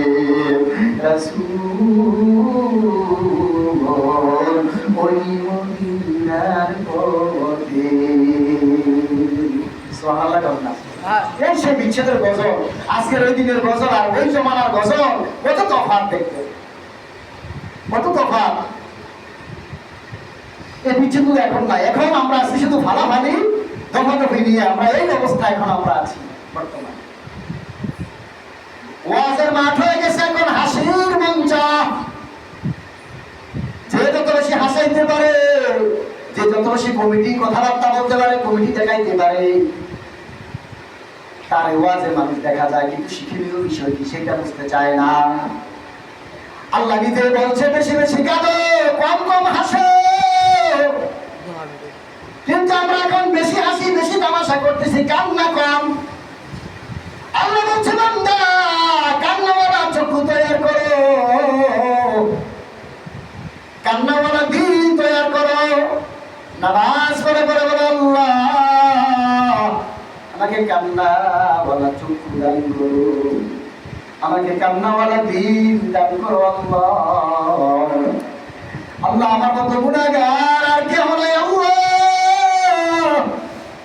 রাসূল ওই মদিনার পথে। সুবহানাল্লাহ। এই সে বিচ্ছেদের গজল, আজকের ওই দিনের গজল আর ওই জমানার গজল, কত তফাৎ দেখতে, কত তফাৎ। এই বিচ্ছেদ এখন নাই, এখন আমরা আছি শুধু ভালাভালি দফাদফি নিয়ে। আমরা এই অবস্থা এখন আমরা আছি বর্তমানে। ওয়াজের মাঠ হয়ে গেছে এখন হাসির মঞ্চ। যে যত বেশি হাসাইতে পারে, যে যত বেশি কমিটি কথাবার্তা বলতে পারে, কমিটি দেখাইতে পারে, তার ওয়াজে মানুষ দেখা যায়, কিন্তু শিক্ষণীয় বিষয় কি সেটা বুঝতে চায় না। আল্লাহ নিজে বলছে বেশি বেশি কাঁদো, কম কম হাসো। কিন্তু আমরা এখন বেশি হাসি, বেশি তামাশা করতেছি, কান্না কম। আল্লাহ বলছে বান্দা কান্নাওয়ালা চক্ষু তৈরি করো, কান্নাওয়ালা দিল তৈরি করো। নামাজ পড়ে পড়ে বলো আল্লাহ আমাকে কান্নাওয়ালা চক্ষু দান করো, আমাকে কান্নাওয়ালা দিল দান করো আল্লাহ। আল্লাহ আমার মতো গুনাহগার আর কেউ নাই আল্লাহ,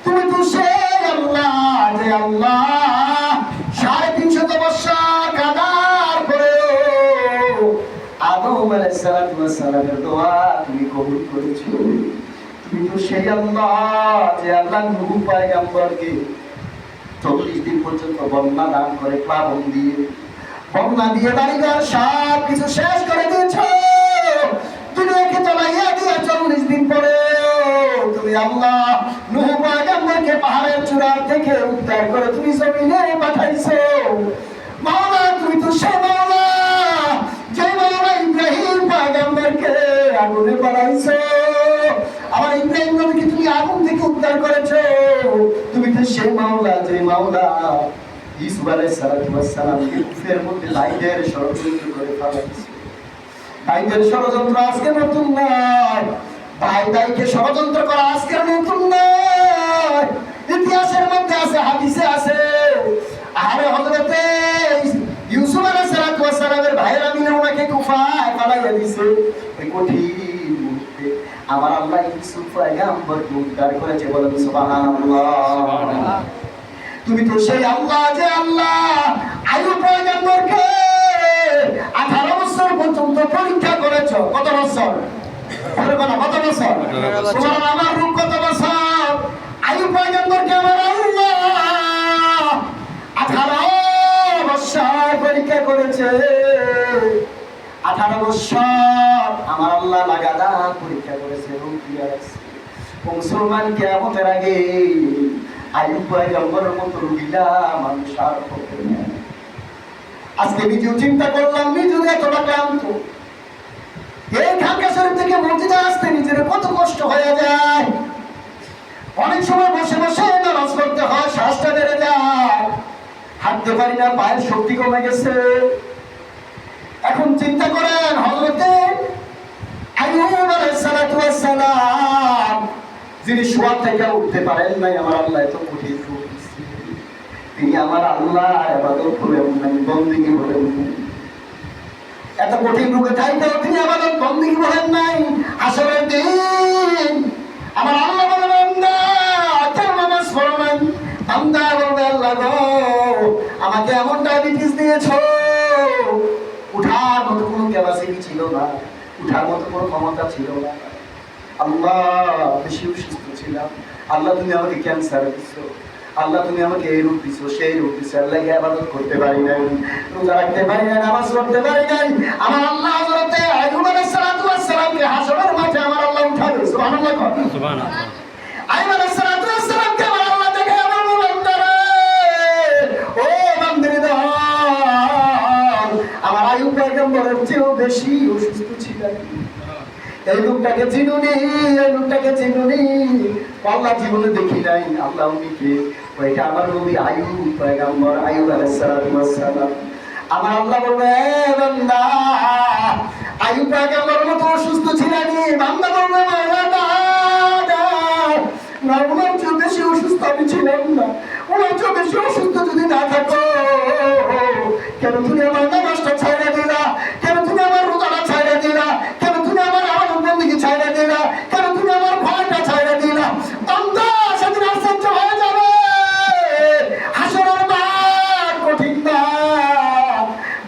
তুমি তো সেই আল্লাহ যে আল্লাহ 350 বছর কাদার পরে আদম আলাইহিস সালামের দোয়া তুমি কবুল করেছো। তুমি তো সেই আল্লাহ যে আল্লাহ নূহ পয়গম্বরকে 40 দিন পর্যন্ত বন্যা দান করে, প্লাবন দিয়ে, বন্যা দিয়ে বাড়িঘর সব কিছু শেষ করে দিয়েছো। দুনিয়াকে তলাইয়া দিয়ে 40 দিন পরে তুমি আল্লাহ নূহ পয়গম্বরকে পাহাড়ের চূড়া থেকে উদ্ধার করে তুমি জমিনে পাঠাইছো। মাওলা তুমি তো সেই মাওলা যে মাওলা ইব্রাহিম পয়গম্বরকে আগুনে পাঠাইছো। আমার এই সেই মাওলা যে মাওলা ইউসুফ আলাইহিস সালামকে কুফের মধ্যে ভাইদের ষড়যন্ত্র করে ফেলাইছে। ভাইদের ষড়যন্ত্র আজকে নতুন নয়, ভাইকে ষড়যন্ত্র করা আজকে নতুন নয়, ইতিহাসের মধ্যে আছে, হাদিসে আছে। আরে হযরতে ইউসুফ আলাইহিস সালামের ভাইরা মিলে ওনাকে কুফায় পালাইয়া দিয়েছে। এই কঠিন মুহূর্তে আমার আল্লাহ ইউসুফ পয়গম্বরকে উদ্ধার করেছে। বলেন সুবহানাল্লাহ। তুমি তো সেই আল্লাহ যে আল্লাহ আইয়ুব পয়গম্বরকে 18 বছর পর্যন্ত পরীক্ষা করেছো। কত বছর? কত বছর? তোমার আমার রূপ কত বছর? আইয়ুব পয়গম্বরকে আমার আল্লাহ 18 বছর পরীক্ষা করেছে। 18 বছর আমার আল্লাহ লাগাতার পরীক্ষা করেছে, রূপ দিয়ে রাখছে। মুসলমান কিয়ামতের আগে আইয়ুব পয়গম্বরের মতো রোগীরা মানুষ আর হবে না। আজকে নিজেও চিন্তা করলাম, নিজেও এতটা ক্লান্ত। এই ঢাকা শরীফ থেকে মসজিদে আসতে নিজের কত কষ্ট হয়ে যায়। অনেক সময় বসে বসে নামাজ পড়তে হয়, শ্বাসটা বেড়ে যায়, হাঁটতে পারি না, পায়ের শক্তি কমে গেছে। এখন চিন্তা করেন হযরতে আইয়ুব আলাইহিস সালাম যিনি শোয়া থেকে উঠতে পারেন নাই, আমার আল্লাহ এত কঠিন রূপ দিয়েছে। তিনি আমার আল্লাহ ইবাদত করেন নাই, বন্দেগী করেন নাই। এত কঠিন রূপে থাকতেও তিনি ইবাদত বন্দেগী করেন নাই। হাসরের দিন আমার আল্লাহ বলবেন না কেন নামাজ পড়ো নাই? বান্দা বলবে আল্লাহ গো আমাকে এমন ডায়াবেটিস দিয়েছো, উঠার মতো কোনো ক্যাপাসিটি ছিল না, উঠার মতো কোনো ক্ষমতা ছিল না। আল্লাহ বেশি অসুস্থ ছিলাম। আল্লাহ তুমি আমাকে ক্যান্সার দিছো, আল্লাহ তুমি আমাকে এই রূপ দিছো, সেই রূপ দিছো। আল্লাহকে ইবাদত করতে পারি নাই, রোজা রাখতে পারি নাই, নামাজ পড়তে পারি নাই। আমার আল্লাহ হযরতে আইয়ুব আলাইহিস সালামকে হাসরের মাঠে আমার আল্লাহ উঠাবে। সুবহানাল্লাহ, সুবহানাল্লাহ। আইয়ুব আলাইহিস সালামকে আমার আল্লাহ দেখে আমার বান্দারে, ও বান্দারে দাও, আমার আইয়ুব পয়গম্বরের চেয়েও বেশি অসুস্থ ছিলেন। এই লোকটাকে চিনুনি, এই লোকটাকে চিনুনি, আল্লাহ জীবনে দেখি নাই। আল্লাহ উনিকে, ওইটা আমার নবী আইয়ুব পয়গম্বর, আইয়ুব আলাইহিস সালাম। আমার আল্লাহ বলবে বান্দা আইয়ুব পয়গম্বরের মতো অসুস্থ ছিলেনি। বান্দা বলবে না, ওনার চেয়ে বেশি অসুস্থ আমি ছিলাম না। ওনার চেয়ে বেশি অসুস্থ যদি না থাকো, কেন তুমি আমার নামাজটা ছাইড়া দিলা? কেন তুমি আমার রোজাটা ছাইড়া দিলা? কেন তুমি আমার আবাদত বন্দেগী ছাইড়া দিলা? কেন তুমি আমার ভয়টা ছাইড়া দিলা? বান্দা সেদিন আশ্চর্য হয়ে যাবে। হাসরের মাঠ কঠিন না।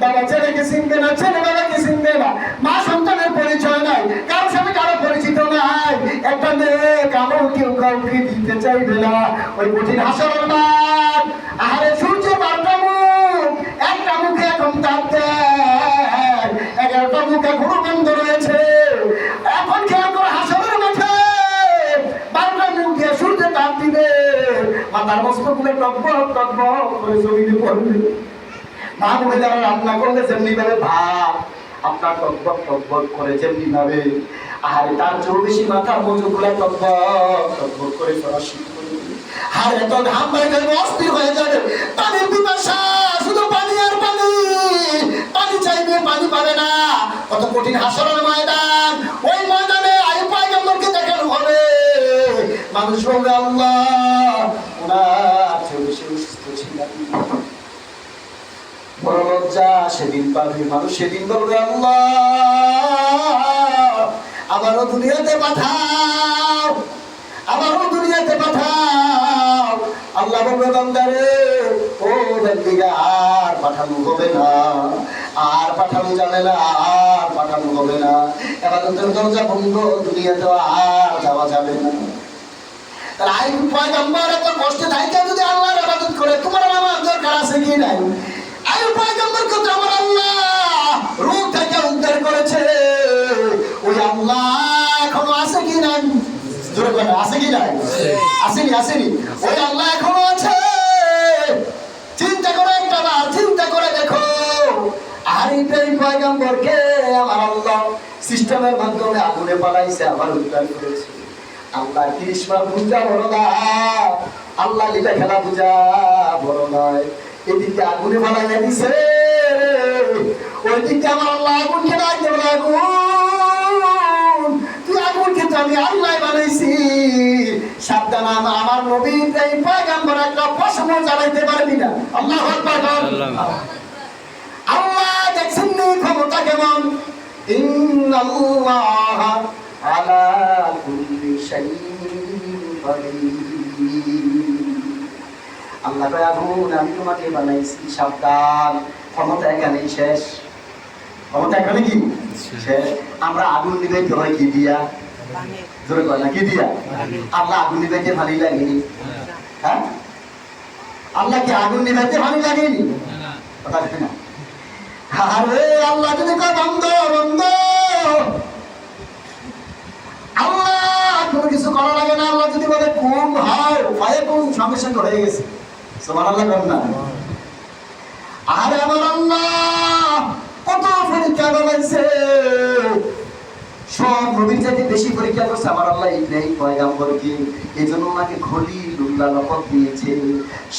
বাবা ছেলেকে চিনবে না, ছেলে বাবাকে চিনবে না, মা সন্তানের পরিচয় নাই, কারোর সাথে কারো পরিচিত নাই। একটা মেয়ে কামড় কেউ কাউকে দিতে চাইবে না। ওই কঠিন হাসরের মাঠ, আহারে সূর্যের 12টা মুখ, একটা মুখে এখন তাপ দেয়, 11টা মুখ এখনো বন্ধ রয়েছে। এখন খেয়াল করে হাসরের মাঠে 12টা মুখ দিয়ে সূর্য তাপ দিবে, মাথার মস্তকগুলো টকবক টকবক করে জমিনে পড়বে। মা মহিলারা রান্না করলে যেমনি ভাবে ভাত আপনার টকবক টকবক করে যেমনি ভাবে, আর তার চেয়েও বেশি মাথার মজুগুলা টকবক টকবক করে পড়া শুরু করবে। আর এত ঘাম বাইরে অস্থির হয়ে যাবে, পানির পিপাসা, শুধু পানি আর পানি, পানি চাইবে পানি পাবে না। কত কঠিন হাসরের ময়দান। ওই ময়দানে আইয়ুব পয়গম্বরকে দেখানো হবে। মানুষ বলবে আল্লাহ ওনার চেয়ে বেশি অসুস্থ ছিলেন। বড় লজ্জা সেদিন পাবে মানুষ। সেদিন বলবে আল্লাহ আবারও দুনিয়াতে পাঠাও, আবারও দুনিয়াতে পাঠাও। আল্লাহ বলবে বান্দারে, ও বান্দিরা আর পাঠানো হবে না, আর পাঠানো যাবে না, আর পাঠানো হবে না। ইবাদতের দরজা বন্ধ, দুনিয়াতে আর যাওয়া যাবে না। তাহলে আইয়ুব পয়গম্বর এত কষ্টে থাইকা যদি আল্লাহর ইবাদত করে, তোমার আমার দরকার আছে কি নাই? আইয়ুব পয়গম্বরকে তো আমার আল্লাহ রূপ থেকে উদ্ধার করেছে। ওই আল্লাহ এখনো আছে কি নাই? জোরে বলেন, আছে কি নাই? আসেনি, আসেনি। ওই আল্লাহ এখনো আছে। চিন্তা করে একটা বার চিন্তা করে দেখো, আর এই পয়গম্বরকে আমার আল্লাহ সিস্টেমের মাধ্যমে আগুনে পালাইছে, আবার উদ্ধার করেছে। আল্লাহ কৃষ্ণ পূজা বড় না, আল্লাহ লিলা খেলা পূজা বড় নয়। এদিকে আগুনে বানাইয়া দিছে, ওই দিকে আমার আল্লাহ আগুনকে ডাক দেবে, আগুন তুই আগুনকে তো আমি আল্লাহ বানাইছি, সাবধান আমার নবী এই পয়গাম্বর একটা পশম জ্বালাইতে পারবি না। আল্লাহু আকবার। আল্লাহ দেখছেন ক্ষমতা কেমন, ইন্নাল্লাহ আলা কুল্লি শাইইন কাদির। আল্লাহ কয় আগুন আমি তোমাকে বানাইছি, সাবধান, ক্ষমতা এখানেই শেষ, ক্ষমতা এখানে কি শেষ। আমরা আগুন নিবাইতে হয় কি দিয়া, জোরে কয় না কি দিয়া? আল্লাহ আগুন নিবাইতে ভালো লাগেনি? হ্যাঁ, আল্লাহ কি আগুন নিবাইতে ভালো লাগেনি? কথা ঠিক না? আরে আল্লাহ যদি কয় বন্ধ বন্ধ, আল্লাহ কোনো কিছু করা লাগে না। আল্লাহ যদি বলে কোন হয় উপায়ে কোন সঙ্গে সঙ্গে হয়ে গেছে। সুবহানাল্লাহ কর না। আরে আমার আল্লাহ কত পরীক্ষা করেছে, সব নবীর চাইতে বেশি পরীক্ষা করছে আমার আল্লাহ ইব্রাহিম পয়গম্বরকে। এই জন্য ওনাকে খলিলুল্লাহ লকব দিয়েছে।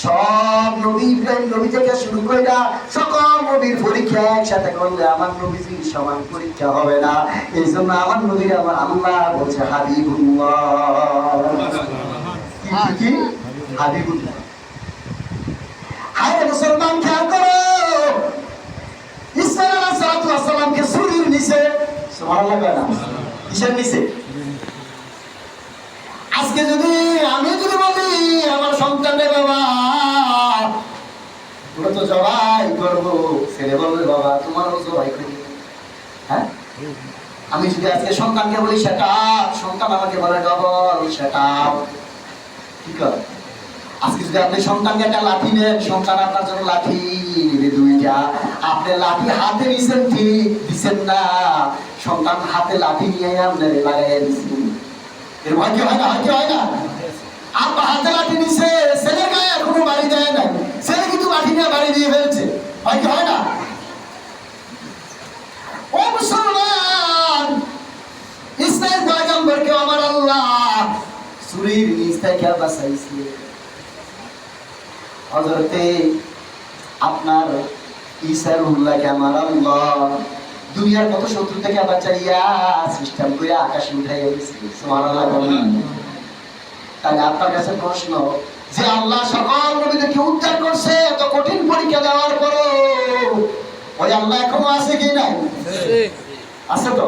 সব নবী, ইব্রাহিম নবী থেকে শুরু করে সকল নবীর পরীক্ষা একসাথে করলে আমার নবীজির সমান পরীক্ষা হবে না। এই জন্য আমার নবীর আমার আল্লাহ বলছে হাবিবুল্লাহ। কি হাবিবুল্লাহ? হায় মুসলমান খেয়াল করো, ঈসা আলাইহিস সালামকে ছুরির নিচে, সুবহানাল্লাহ না, কিসের নিচে? আজকে যদি আমি যদি বলি আমার সন্তানের বাবা ওরা তো জবাই করবো, ছেলে বলবে বাবা তোমারও জবাই করি। হ্যাঁ, আমি যদি আজকে সন্তানকে বলি সেটা, সন্তান আমাকে বলে ডবল সেটা, কি কর? আজকে যদি আপনি সন্তানকে একটা লাঠি নেন, সন্তান আপনার জন্য লাঠি নিবে দুইটা। আপনি লাঠি হাতে নিছেন ঠিক, দিচ্ছেন না, সন্তান হাতে লাঠি নিয়ে আপনার লাগাইয়া দিচ্ছেন। এর ভয় কি হয় না? হয় কি হয় না? আপনার হাতে লাঠি নিছে, ছেলের গায়ে এখনো বাড়ি দেয় না, ছেলে কিন্তু লাঠি নিয়ে বাড়ি দিয়ে ফেলছে। হয় কি হয় না? ও মুসলমান, ইসরাইল পয়গম্বরকে আমার আল্লাহ ছুরির নিচ থেকে বাঁচাইছে। হযরতে আপনার ঈসা রুহুল্লাহকে আমার আল্লাহ দুনিয়ার কত শত্রু থেকে বাঁচাইয়া সিস্টেম করে আকাশে উঠাইয়া দিয়েছে। সুবহানাল্লাহ। তাহলে আপনার কাছে প্রশ্ন, যে আল্লাহ সকল নবীদেরকে উদ্ধার করছে এত কঠিন পরীক্ষা দেওয়ার পরও, ওই আল্লাহ এখনো আছে কি নাই? আছে তো।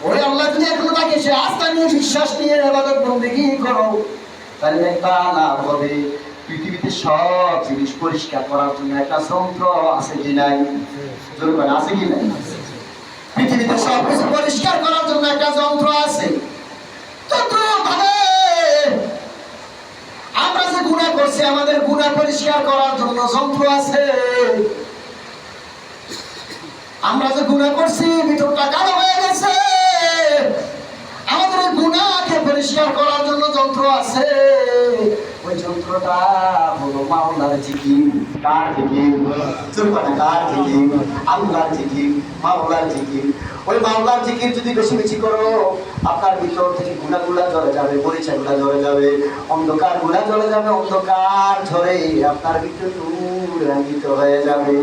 ওই আল্লাহ যদি এখনো থাকে, সে আস্থা নিয়ে বিশ্বাস নিয়ে ইবাদত বন্দেগী করো, তাহলে দেখবা না হবে পৃথিবীতে সব জিনিস পরিষ্কার করার জন্য একটা যন্ত্র আছে কি নাই? জোরে আছে কি নাই? পৃথিবীতে সব কিছু পরিষ্কার করার জন্য একটা যন্ত্র আছে। আমরা যে গুনাহ করছি, আমাদের গুনাহ পরিষ্কার করার জন্য যন্ত্র আছে। আমরা যে গুনাহ করছি, ভিতরটা কালো হয়ে গেছে, আমাদের গুনাহকে পরিষ্কার করার জন্য যন্ত্র আছে। ওই যন্ত্রটা হলো মাওলার জিকির। কার জিকির? কার জিকির? আল্লাহর জিকির, মাওলার জিকির। ওই মাওলার জিকির যদি বেশি বেশি করো, আপনার ভিতর থেকে গুনাহগুলা ঝরে যাবে, পরিচয়গুলা ঝরে যাবে, অন্ধকার গুলা ঝরে যাবে, অন্ধকার ঝরে আপনার ভিতর নূর রাঙিত হয়ে যাবে,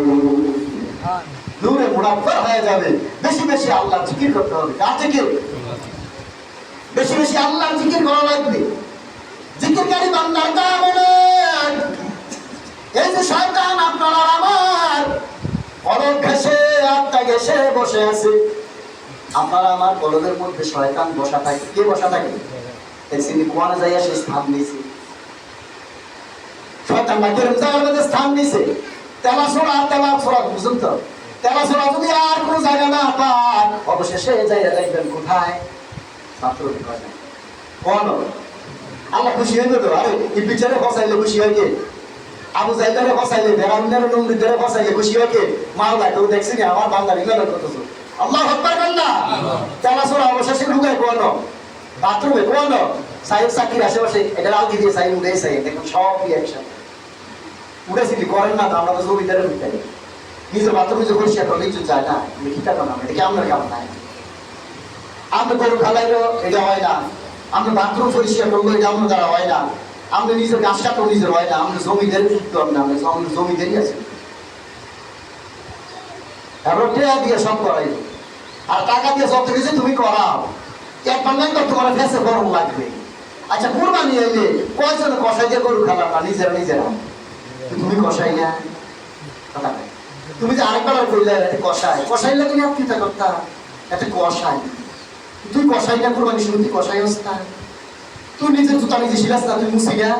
নূরে মুনাফফর হয়ে যাবে। বেশি বেশি আল্লাহর জিকির করতে হবে। কার জিকির? বেশি বেশি আল্লাহর জিকির করা লাগবে। জিকিরকারী বান্দার দাম অনেক। এই যে শয়তান আপনার আর আমার কলব ঘেঁষে, আত্মা ঘেঁষে বসে আছে, আপনার আমার কলবের মধ্যে শয়তান বসা থাকে। কে বসা থাকে? তিনি কোয়ানে যাইয়া সে স্থান নিয়েছে। শয়তান নাকের জায়গার মধ্যে স্থান নিয়েছে। তেলাছোড়া বুঝুন তো, তেলাছোড়া যদি আর কোনো জায়গা না পান, অবশেষে যাইয়া দেখবেন কোথায়? ছাত্র কোন আল্লাহ খুশি হইবে তো। আরে এই বিচারে ফসাইলে খুশি হয় কে? আবু জাইদারে ফসাইলে, বেরাউনের নমরুদের ফসাইলে খুশি হয় কে? মাওলা। কেউ দেখছি না আমার বান্দার ইবাদত করতেছ। আল্লাহু আকবার বলনা। তেলাছোড়া অবশেষে ঢুকায় কোন বাথরুমে, কোন সাইড সাকির আশেপাশে এটা আলগি দিয়ে সাইড উড়ে সাইড দেখুন সব রিঅ্যাকশন উড়েছি কি করেন না? তো আমরা তো জমিদারে ঢুকাই নিজের বাথরুমে যে পরিষ্কার করলে কিছু যায় না, লিখিটা তো না, এটা কি আপনার কাম নাই? আপনি গরু খালাইলো এটা হয় না, আমরা বাথরুম পরিষ্কার করবো, এটা আমরা দ্বারা হয় না। আমরা নিজের গাছটা তো নিজের হয় না, আমরা জমিদের আমরা জমিদেরই আছে। এবার টাকা দিয়ে সব করাই, আর টাকা দিয়ে যত কিছু তুমি করাও, এক বাংলায় তো তোমার ফেসে গরম লাগবে। আচ্ছা কুরবানি এলে কয়জন কষাই দিয়ে গরু খাবার না, নিজেরা নিজেরা তুমি কষাই না, তুমি যে আরেকবার করলে কষাইলে তুমি আত্মীয়তা করতা, একটা কষাই তুই কষাই না, কুরবানি শুরু তুই কষাই হস না, তুই নিজের জুতা নিজে শিলাস না, তুই মুসি না,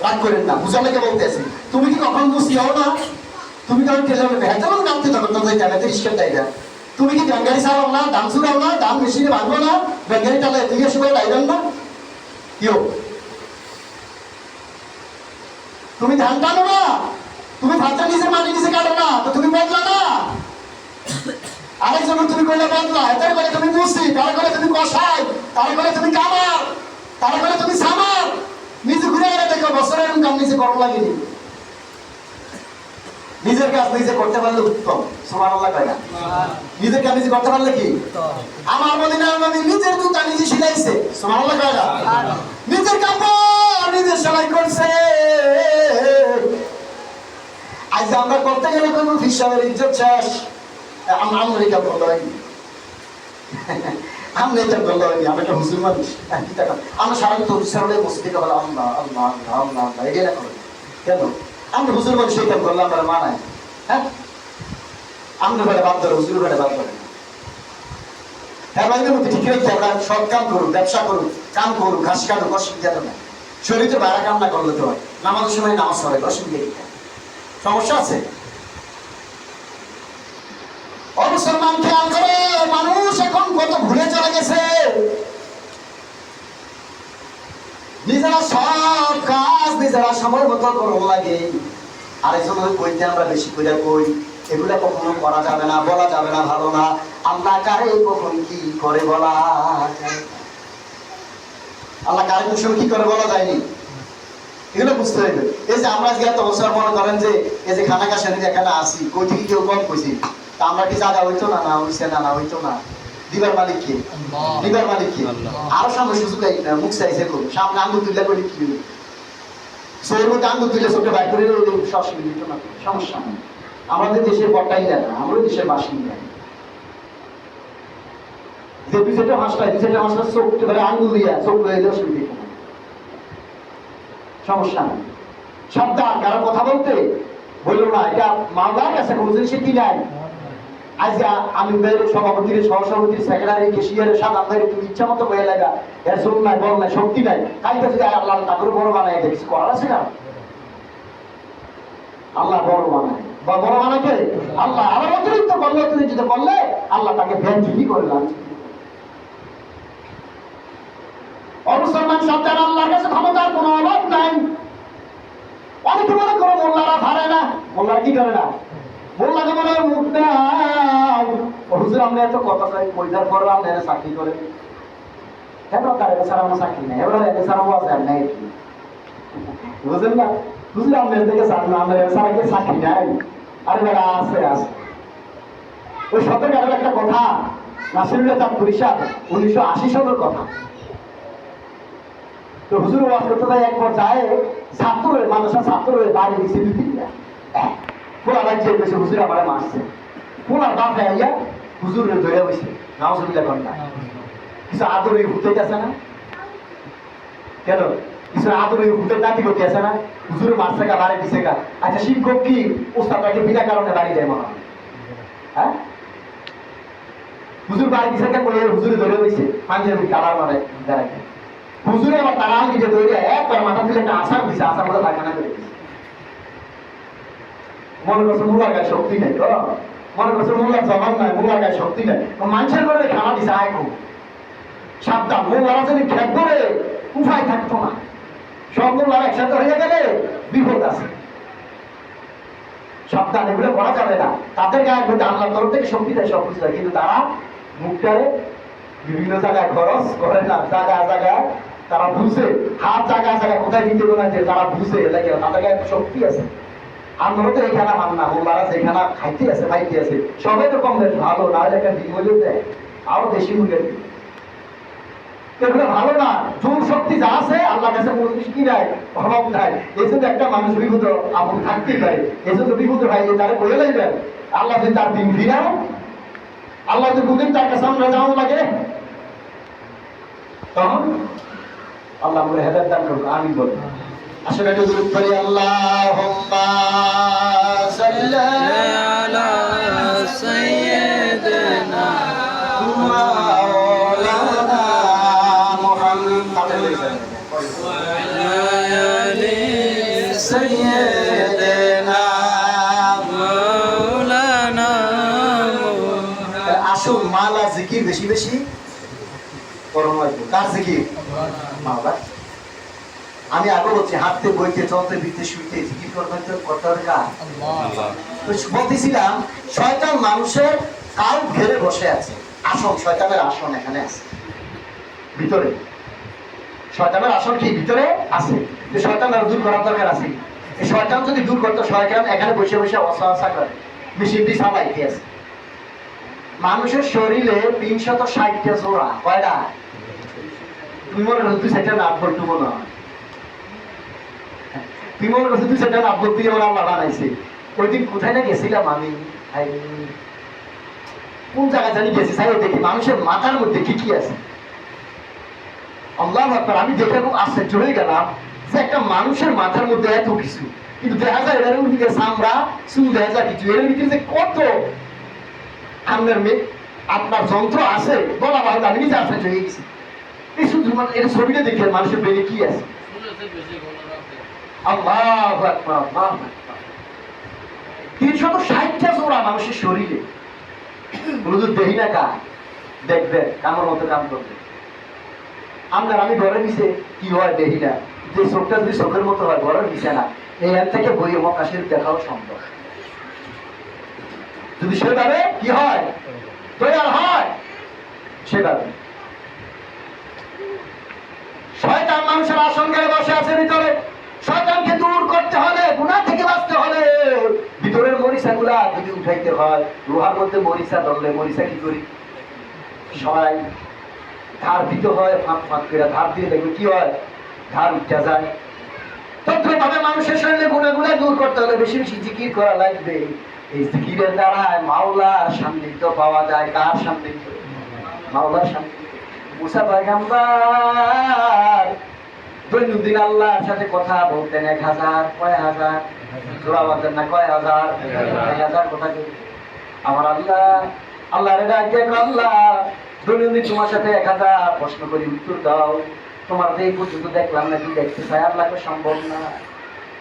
রাগ করেন না, বুঝা লেগে বলতেছি। তুমি কি কখন মুসি হও না? তুমি কারণ ঠেলে ভেতর আত্মীয়তা করতাম যাইতে রিস্কের টাইটা, তুমি কি ব্যাঙ্গারি চালাও না, দাম চুরাও না, দাম মেশিনে ভাঙবো না, ব্যাঙ্গারি টালে তুমি এসে করে লাইবেন না, কেউ তুমি ধান টানো না, তুমি ভাতটা নিজে মাটি নিজে কাটো না, তো তুমি বদলা না। আরেকজন তুমি কইলে বদলা, এটার করে তুমি মুসি, তার করে তুমি কষাই, তার করে তুমি কামার, তার করে তুমি সামার। নিজে ঘুরে গেলে দেখো বছরের কাম নিজে কম লাগেনি। নিজের কাজ নিজে করতে পারলে উত্তম, সুবহানাল্লাহ কয় না? নিজের কাজ নিজে করতে পারলে কি? আমার মদিনার নবী নিজের জুতা নিজে সিলাইছে, সুবহানাল্লাহ কয় না? নিজের কাপড় নিজে সেলাই করছে। আজ আমরা করতে গেলে কোনো ফিসাবের ইজ্জত শেষ। আমরা এটা বলতে হয়নি, আমরা এটা বলতে হয়নি, আমরা একটা হুজুর মানুষ। আমরা সারা তরুণ মসজিদে বলে আল্লাহ আল্লাহ আল্লাহ আল্লাহ আল্লাহ, এটা না করে কেন? আমরা হুজুর মানুষ এটা বললাম, আমরা মানাই। হ্যাঁ, আমরা বেড়ে বাদ ধরে, হুজুর বেড়ে বাদ ধরে। হ্যাঁ ভাইদের মধ্যে ঠিক রেখে আমরা সব কাম করুক, ব্যবসা করুক, কাম করুক, ঘাস কাটুক, অসুবিধা তো নাই। শরীরে বাইরে কাম না করলে তো হয়, নামাজের সময় নামাজ পড়ে, অসুবিধা কি? সমস্যা আছে? অমুসলমান খেয়াল করে, মানুষ এখন কত ভুলে চলে গেছে। নিজেরা সব কাজ নিজেরা সময় মতো করুন লাগে, আর এই জন্য কইতে আমরা বেশি করে কই, এগুলা কখনো করা যাবে না, বলা যাবে না, ভালো না। আল্লাহ কারে কখন কি করে বলা যায়, আল্লাহ কারে কুশল কি করে বলা যায়নি, এগুলো বুঝতে হবে। এই যে আমরা আজকে এত বছর মনে করেন যে এই যে খানা কাশানি এখানে আসি, কই থেকে কেউ কম কইছি, তা আমরা কি জায়গা হইতো না, না হইছে না, না হইতো না। দিবার মালিক কে? দিবার মালিক কে? আরো সামনে সুযোগ মুখ চাইছে, সামনে আঙ্গুল তুললে করি কি শরীর মধ্যে আঙ্গুল তুলে চোখে বাইর করে অসুবিধা দিত না, সমস্যা নেই। আমাদের দেশের পট্টাই না, আমরা দেশের বাসিন্দা। যে দুই চারটা হাসপাতাল, দুই চারটা হাসপাতাল চোখ ধরে আঙ্গুল দিয়া চোখ লয়ে অসুবিধা, সমস্যা নেই। সাবধান, কারো কথা বলতে বললো না, এটা মামলার কাছে কোনো জিনিসে কি নাই। আজকে আমি সভাপতির, সহসভাপতির, সেক্রেটারি, কেশিয়ারের সাধারণ তুমি ইচ্ছা মতো বয়ে লাগা, এর জোর নাই, বল নাই, শক্তি নাই। কালকে যদি আল্লাহ তাকে বড় বানায়, এটা কিছু করার আছে না? আল্লাহ বড় বানায়, বা বড় বানাকে আল্লাহ। আবার অতিরিক্ত করলে, অতিরিক্ত করলে আল্লাহ তাকে ভ্যানচুরি করে লাগছে। অমুসলমান সাবধান, আল্লাহর কাছে ক্ষমতার কোনো অভাব নাই। অনেকে মনে করো মোল্লারা ভারে না, মোল্লারা কি করে না, মোল্লাকে মনে হয় মুখ নাই। হুজুর আমরা এত কথা কই, কইদার পর আমরা এর চাকরি করে এবার তার এছাড়া আমার চাকরি নাই, এবার এছাড়া আছে নাই, বুঝলেন না? হুজুর আমরা এর থেকে আমরা এছাড়া কি চাকরি নাই? আরে বেড়া আছে, আছে। ওই 17 একটা কথা, নাসিরুল্লাহ চাঁদ পরিষদ 1980 সালের কথা। তো হুজুর ওয়াজ করতে যায়, এক পর্যায়ে ছাত্রের মানুষের ছাত্রের বাড়ি দিচ্ছে 2-3টা। পোলা রাজ্যে বেশি হুজুর আমার মারছে, পোলার বাপ আইয়া হুজুরের ধরে বসে নাউজুবিল্লাহ ঘন্টা। কিছু আদরে ভূতে আছে না কেন? কিছু আদরে ভূতের নাতি করতে আছে না? হুজুরের মারছে গা, বাড়ি দিছে গা। আচ্ছা শিক্ষক কি ওস্তাদকে বিনা কারণে বাড়ি দেয় মনে হয়? হ্যাঁ, হুজুর বাড়ি দিছে কে বলে হুজুরে ধরে বসে পাঞ্জাবি কালার মারে দাঁড়ায়। হুজুরে আবার তারা দিকে ধরে একবার মাথা দিলে একটা আশার দিছে, আশার মধ্যে পায়খানা করে দিছে। মনে করছে মোল্লার গায়ে শক্তি নেই, তো মনে করছে মোল্লার জবান নাই, মোল্লার গায়ে শক্তি নেই, মানুষের করে খানা দিছে। আয় খুব সাবধান, মোল্লারা যদি ঠেক করে উপায় থাকতো না। সব মোল্লারা একসাথে হয়ে গেলে বিপদ আছে, সাবধান, এগুলো করা যাবে না। তাদের গায়ে মধ্যে আল্লাহর তরফ থেকে শক্তি দেয়, সব কিছু দেয়, কিন্তু তারা মুখটারে বিভিন্ন জায়গায় খরচ করে না। জায়গায় জায়গায় তারা বুঝে, হাত জায়গায় জায়গায় কোথায় নিতে না, যে তারা বুঝে লাগে তাদের গায়ে শক্তি আছে। আমরা তো এখানে মান না, মোল্লারা যেখানে খাইতে আছে, খাইতে আছে, সবাই তো কম দেয়, ভালো না হলে একটা ডিম হলেও দেয়, আরো বেশি মূল্যের। এগুলো ভালো না। জোর শক্তি যা আছে আল্লাহ কাছে কি নাই, অভাব নাই। এই জন্য একটা মানুষ বিপদ আপন থাকতেই পারে। এই জন্য বিপদ ভাই তারা বলে লাগবেন আল্লাহ যদি তার দিন ফিরাও, আল্লাহ যদি কোনদিন তার কাছে আমরা যাওয়া লাগে, তখন আল্লাহ বলে হেদায়েত দান করবো। আমি বলবো আসলে একটু দূর করি আল্লাহুম্মা সাল্লি আলা সাইয়্যিদিনা মাওলানা মুহাম্মদ ওয়া আলা আলি সাইয়্যিদিনা মাওলানা। আসুন মালা জিকির বেশি বেশি করুন। কার জিকির? মাওলা। আমি আগে বলছি হাঁটতে বইতে চলতে ফিরতে শুইতে জিকির করবেন তো কত দরকার। বলতেছিলাম শয়তান মানুষের কাল ঘেরে বসে আছে। আসন, শয়তানের আসন এখানে আছে ভিতরে। শয়তানের আসন কি ভিতরে আছে? শয়তান দূর করার দরকার আছে। এই শয়তান যদি দূর করতো, শয়তান এখানে বসে বসে অসহসা করে মেশিনটি চালাইতে আছে। মানুষের শরীরে 360টা জোড়া। কয়টা? তুমি মনে করো 2-4টা নাট বলতো মনে হয়। তুমি মনে করছো 2-4টা নাট বলতে আল্লাহ বানাইছে। ওই দিন কোথায় না গেছিলাম আমি, কোন জায়গায় জানি গেছি, তাই দেখি মানুষের মাথার মধ্যে কি কি আছে। আল্লাহু আকবার। আমি দেখে খুব আশ্চর্য হয়ে গেলাম যে একটা মানুষের মাথার মধ্যে এত কিছু, কিন্তু দেখা যায় এর মধ্যে চামড়া চুল, দেখা যায় কিছু, এর ভিতরে যে কত আপনার যন্ত্র আছে বলা ভালো। আমি নিজে আশ্চর্য হয়ে গেছি। এই শুধু এর ছবিটা দেখে মানুষের ব্রেনে কি আছে। আল্লাহু আকবার, আল্লাহু আকবার। 360টা জোড়া মানুষের শরীরে। হুজুর দেহি না কা দেখবে কামড় মতো কাম করবে। আপনার আমি ঘরের নিচে কি হয় দেহি না, যে চোখটা যদি চোখের মতো হয় ঘরের নিচে না, এই এক থেকে বইয়ে মকাশের দেখাও সম্ভব। যদি সেভাবে কি হয় তৈরি হয়, সেভাবে শয়তান মানুষের আসন ঘেরে বসে আছে ভিতরে। শয়তানকে দূর করতে হলে, গুনাহ থেকে বাঁচতে হলে ভিতরের মরিচা গুলা যদি উঠাইতে হয়, লোহার মধ্যে মরিচা ধরলে মরিচা কি করি সবাই ধার দিতে হয়, ফাঁক ফাঁক করে ধার দিয়ে দেখবে কি হয়, ধার উঠতে যায়। তদ্রুপভাবে মানুষের শরীরে গুনাহগুলা দূর করতে হলে বেশি বেশি জিকির করা লাগবে। এই জিকিরের দ্বারা মাওলার সান্নিধ্য পাওয়া যায়। কার সান্নিধ্য? মাওলার সান্নিধ্য। মুসা পয়গম্বর দৈনন্দিন আল্লাহর সাথে কথা বলতেন 1000, কয় হাজার জোড়া বলতেন না, কয় হাজার, 1000 কথা। আমার আল্লাহর ডাকে আল্লাহ দৈনন্দিন তোমার সাথে 1000 প্রশ্ন করি, উত্তর দাও। তোমার এই পর্যন্ত দেখলাম না, কি দেখতে চাই? আল্লাহকে সম্ভব না।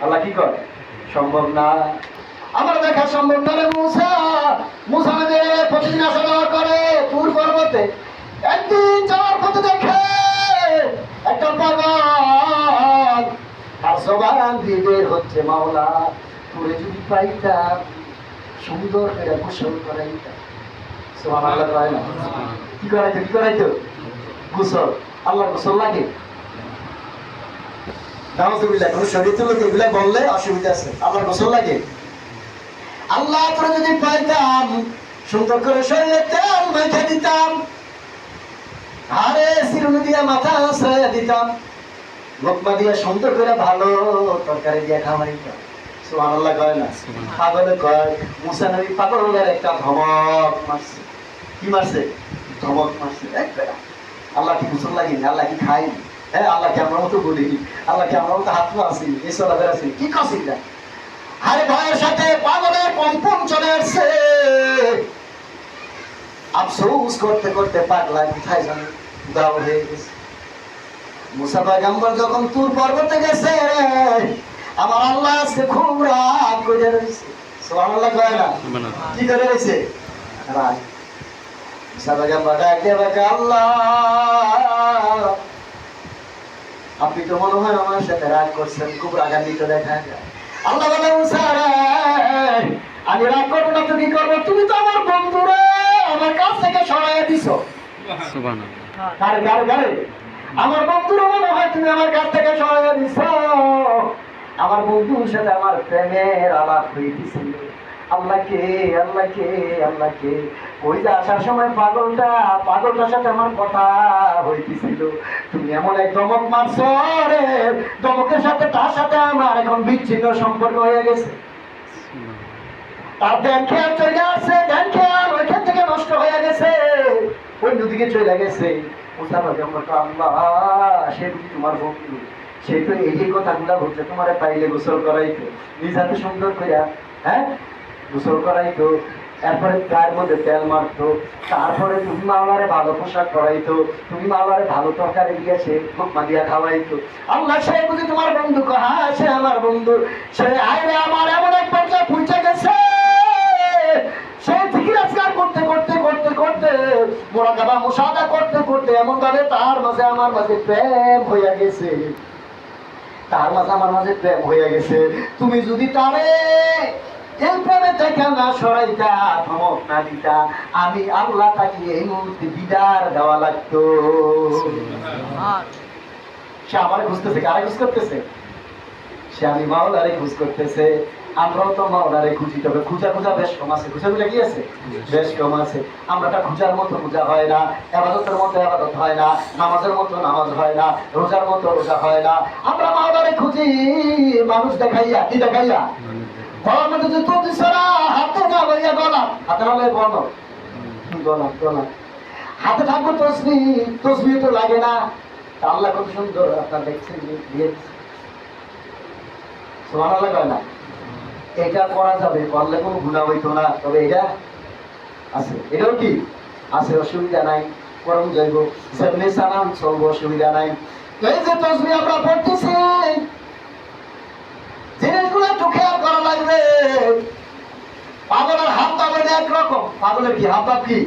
আল্লাহ কি করে? সম্ভব না। আমার দেখা সম্ভব না রে মুসা। মুসা নবী প্রতিদিন আসা যাওয়া করে তুর পর্বতে। একদিন যাওয়ার পথে দেখে একটা বাগান, আর জবান দিয়ে বের হচ্ছে মাওলা তোরে যদি পাইতাম সুন্দর করে গোসল করাইতাম। সুবহানাল্লাহ। কয় না কি করাইতো? কি করাইতো? গোসল। আল্লাহ গোসল লাগে? নাউযুবিল্লাহ। কোন শরীয়তে লোক এগুলা বললে অসুবিধা আছে। আল্লাহ গোসল লাগে? আল্লাহ তোরে যদি পাইতাম সুন্দর করে শরীরে তেল মেখে দিতাম, আরে চিরুনি দিয়া মাথা আশ্রয় দিতাম, লোকমা দিয়া সুন্দর করে ভালো তরকারি দিয়া খাওয়াইতাম। সুবহানাল্লাহ। কয় না? পাগলে কয় মুসা নবী পাগলের একটা ধমক মারছে। কি মারছে? ধমক মারছে। আল্লাহ কি গোসল লাগেনি? আল্লাহ কি খাই? হ্যাঁ, আল্লাহকে আমরা মতো বলি, আল্লাহকে আমরা মতো হাত আছি, এই চলাফেরা আছি, কি কাছে না। আরে ভয়ের সাথে পাগলের কম্পন চলে আসছে। আফসোস করতে করতে পাগলা কোথায় জানি উদাও হয়ে গেছে। মুসা পয়গম্বর যখন তুর পর্বতে গেছে, আমার আল্লাহ আজকে খুব রাগ করে রয়েছে। সুবহানাল্লাহ। কয় না? কি করে রয়েছে? রাগ। মুসা পয়গম্বর ডাক দিয়ে বলে, আল্লাহ আপনি তো মনে হয় আমার সাথে রাগ করছেন, খুব রাগান্বিত দেখা যায়। আল্লাহ বলে, মুসা রে আমি রাগ করবো না তো কি করবো? তুমি তো আমার বন্ধু রে, আমার কাছ থেকে সরাইয়া দিছো। আমার বন্ধুর মনে হয় তুমি আমার কাছ থেকে সরাইয়া দিছো। আমার বন্ধুর সাথে আমার প্রেমের আলাপ হয়ে দিছিল, আল্লাহকে আল্লাহকে আল্লাহকে। ওই যে আসার সময় পাগলটার সাথে আমার কথা হইতেছিল, তুমি এমন এক ধমক মারছো রে, ধমকের সাথে তার সাথে আমার এখন বিচ্ছিন্ন সম্পর্ক হয়ে গেছে। তার ধ্যান খেয়াল চলে আসছে, ধ্যান খেয়াল ওইখান থেকে নষ্ট হয়ে গেছে, অন্যদিকে চলে গেছে। আল্লাহ, সে বুঝি তোমার বন্ধু, সে তো এই যে কথাগুলা বলছে, তোমার পাইলে গোসল করাইতো, নিজ হাতে সুন্দর করিয়া, হ্যাঁ গোসল করাইতো, এরপরে গায়ের মধ্যে তেল মারতো, তারপরে তুমি মাওলারে ভালো পোশাক করাইতো, তুমি মাওলারে ভালো তরকারি দিয়েছে ভোকমা দিয়া খাওয়াইতো। আল্লাহ, সে বুঝি তোমার বন্ধু? হ্যাঁ, সে আমার বন্ধু। সে আইরে আমার এমন এক পর্যায়ে পৌঁছে গেছে, সে জিকির করতে করতে করতে করতে মুরাকাবা মুশাহাদা করতে করতে এমন ভাবে তার মাঝে আমার মাঝে প্রেম হইয়া গেছে, তার মাঝে আমার মাঝে প্রেম হইয়া গেছে। তুমি যদি তারে এই প্রেমে থেকে না সরাইতা, ধমক না দিতা, আমি আল্লাহ তাকে এই মুহূর্তে বিদার দেওয়া লাগতো। সে আমার খুঁজতেছে, কারে খুঁজ করতেছে? সে আমি মাওলারে খুঁজ করতেছে। আমরাও তো মাওলারে খুঁজি, তবে খুঁজা বেশ কম আছে। খুঁজাগুলো কি আছে? বেশ কম আছে। আমরাটা খুঁজার মতো খুঁজা হয় না, ইবাদতের মতো ইবাদত হয় না, নামাজের মতো নামাজ হয় না, রোজার মতো রোজা হয় না। আমরা মাওলারে খুঁজি মানুষ দেখাইয়া, কি দেখাইয়া? গলার মধ্যে যে তো দিছরা, হাতে না লইয়া গলা, হাতে না লইয়া গলা গলা গলা, হাতে থাকবো তসবি তো লাগে না। আল্লাহ খুব সুন্দর আপনার দেখছেন দিয়ে সুবহানাল্লাহ কয় না? এটা করা যাবে, করলে কোনো গুনাহ হইতো না। তবে এটা আছে, এটাও কি আছে, অসুবিধা নাই, করম যাইব, সেমনি সালাম চলবো, অসুবিধা নাই। এই যে তসবি আমরা পড়তেছি, জিনিসগুলো একটু খেয়াল করা লাগবে। পাগলের হাত পা হইলে একরকম, পাগলের কি হাত পা কি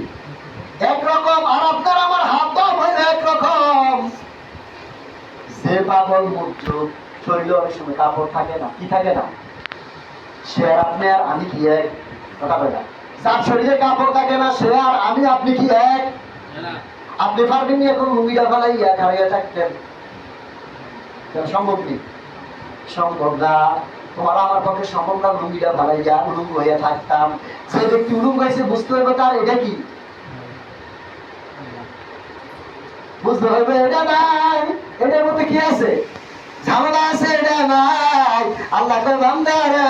একরকম, আর আপনার আমার হাত পা হইলে একরকম। যে পাগল মুক্ত শরীরে অনেক সময় কাপড় থাকে না, কি থাকে না, সে আর আপনি আর আমি কি এক? কথা বলে না। যার শরীরে কাপড় থাকে না, সে আর আমি আপনি কি এক? আপনি পারবেন এখন লুঙ্গিটা ফেলাইয়া খাইয়া থাকতেন? সম্ভব নেই, সম্ভব না। তোমার আমার পক্ষে সম্ভব না লুঙ্গিটা ফেলাইয়া উলুঙ্গ হইয়া থাকতাম। যে ব্যক্তি উলুঙ্গ হয়েছে বুঝতে হবে তার এটা কি, বুঝতে হবে এটা নাই, এটার মধ্যে কি আছে, ঝামেলা আছে, এটা নাই। আল্লাহ কয় বান্দারে,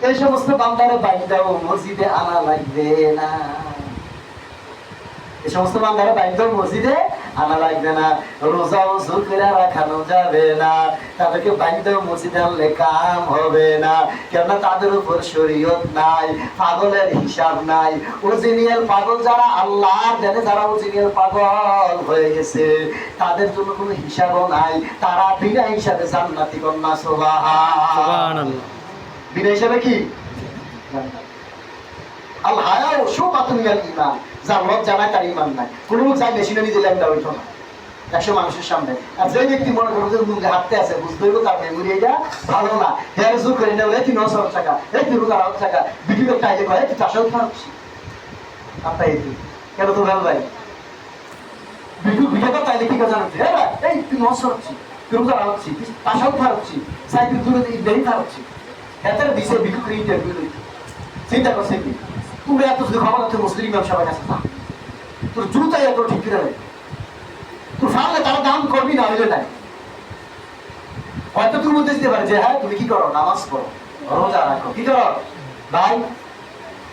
এই সমস্ত বান্দারে বাইরে দাও, মসজিদে আনা লাগবে না। এই সমস্ত বান্দারে বাইরে দাও, মসজিদে আনা লাগবে না। রোজা ওযু করে রাখানো যাবে না, তাদেরকে বাইরে দাও, মসজিদে আনলে কাম হবে না। কেননা তাদের উপর শরীয়ত নাই, পাগলের হিসাব নাই। অরিজিনাল পাগল যারা, আল্লাহর জানে যারা অরিজিনাল পাগল হয়ে গেছে, তাদের জন্য কোনো হিসাবও নাই। তারা বিনা হিসাবে জান্নাতি কন্যা। সুবহানাল্লাহ। বিনা হিসাবে কি? আল হায়া শুবাতুন মিনাল ঈমান। যার লজ্জা নাই তার ঈমান নাই। কোনো লোক চাই মেশিনে নিজে ল্যাংড়া হইতো না 100 মানুষের সামনে। আর যে ব্যক্তি মনে করো যে মুখে হাঁটতে আছে, বুঝতে হইব তার মেমোরি এটা ভালো না। হ্যাঁ জোর করে নেব, এই 300 টাকা, এই 3,000 টাকা, ভিডিও টাইলে কয় তুই 400 খাচ্ছি আপনার এই কেন তো ভালো ভাই ভিডিও তাইলে কি কথা জানতে? হ্যাঁ এই 300 হচ্ছি, 3,000 হচ্ছি, 500 খাচ্ছি, সাইকেল দূরে দেরি খাচ্ছি, এত দিছে বিক্রি ইন্টারভিউ লইতে। চিন্তা করছে কি তুমি এত যদি খবর আছে মুসলিম ইমাম সবাই কাছে না, তোর জুতাই এত ঠিক করে নেই, তুই ফানলে তারা দাম করবি না, হইলে নাই। হয়তো তুমি দিতে পারে যে হ্যাঁ তুমি কি করো, নামাজ পড়ো, রোজা রাখো, কি করো ভাই,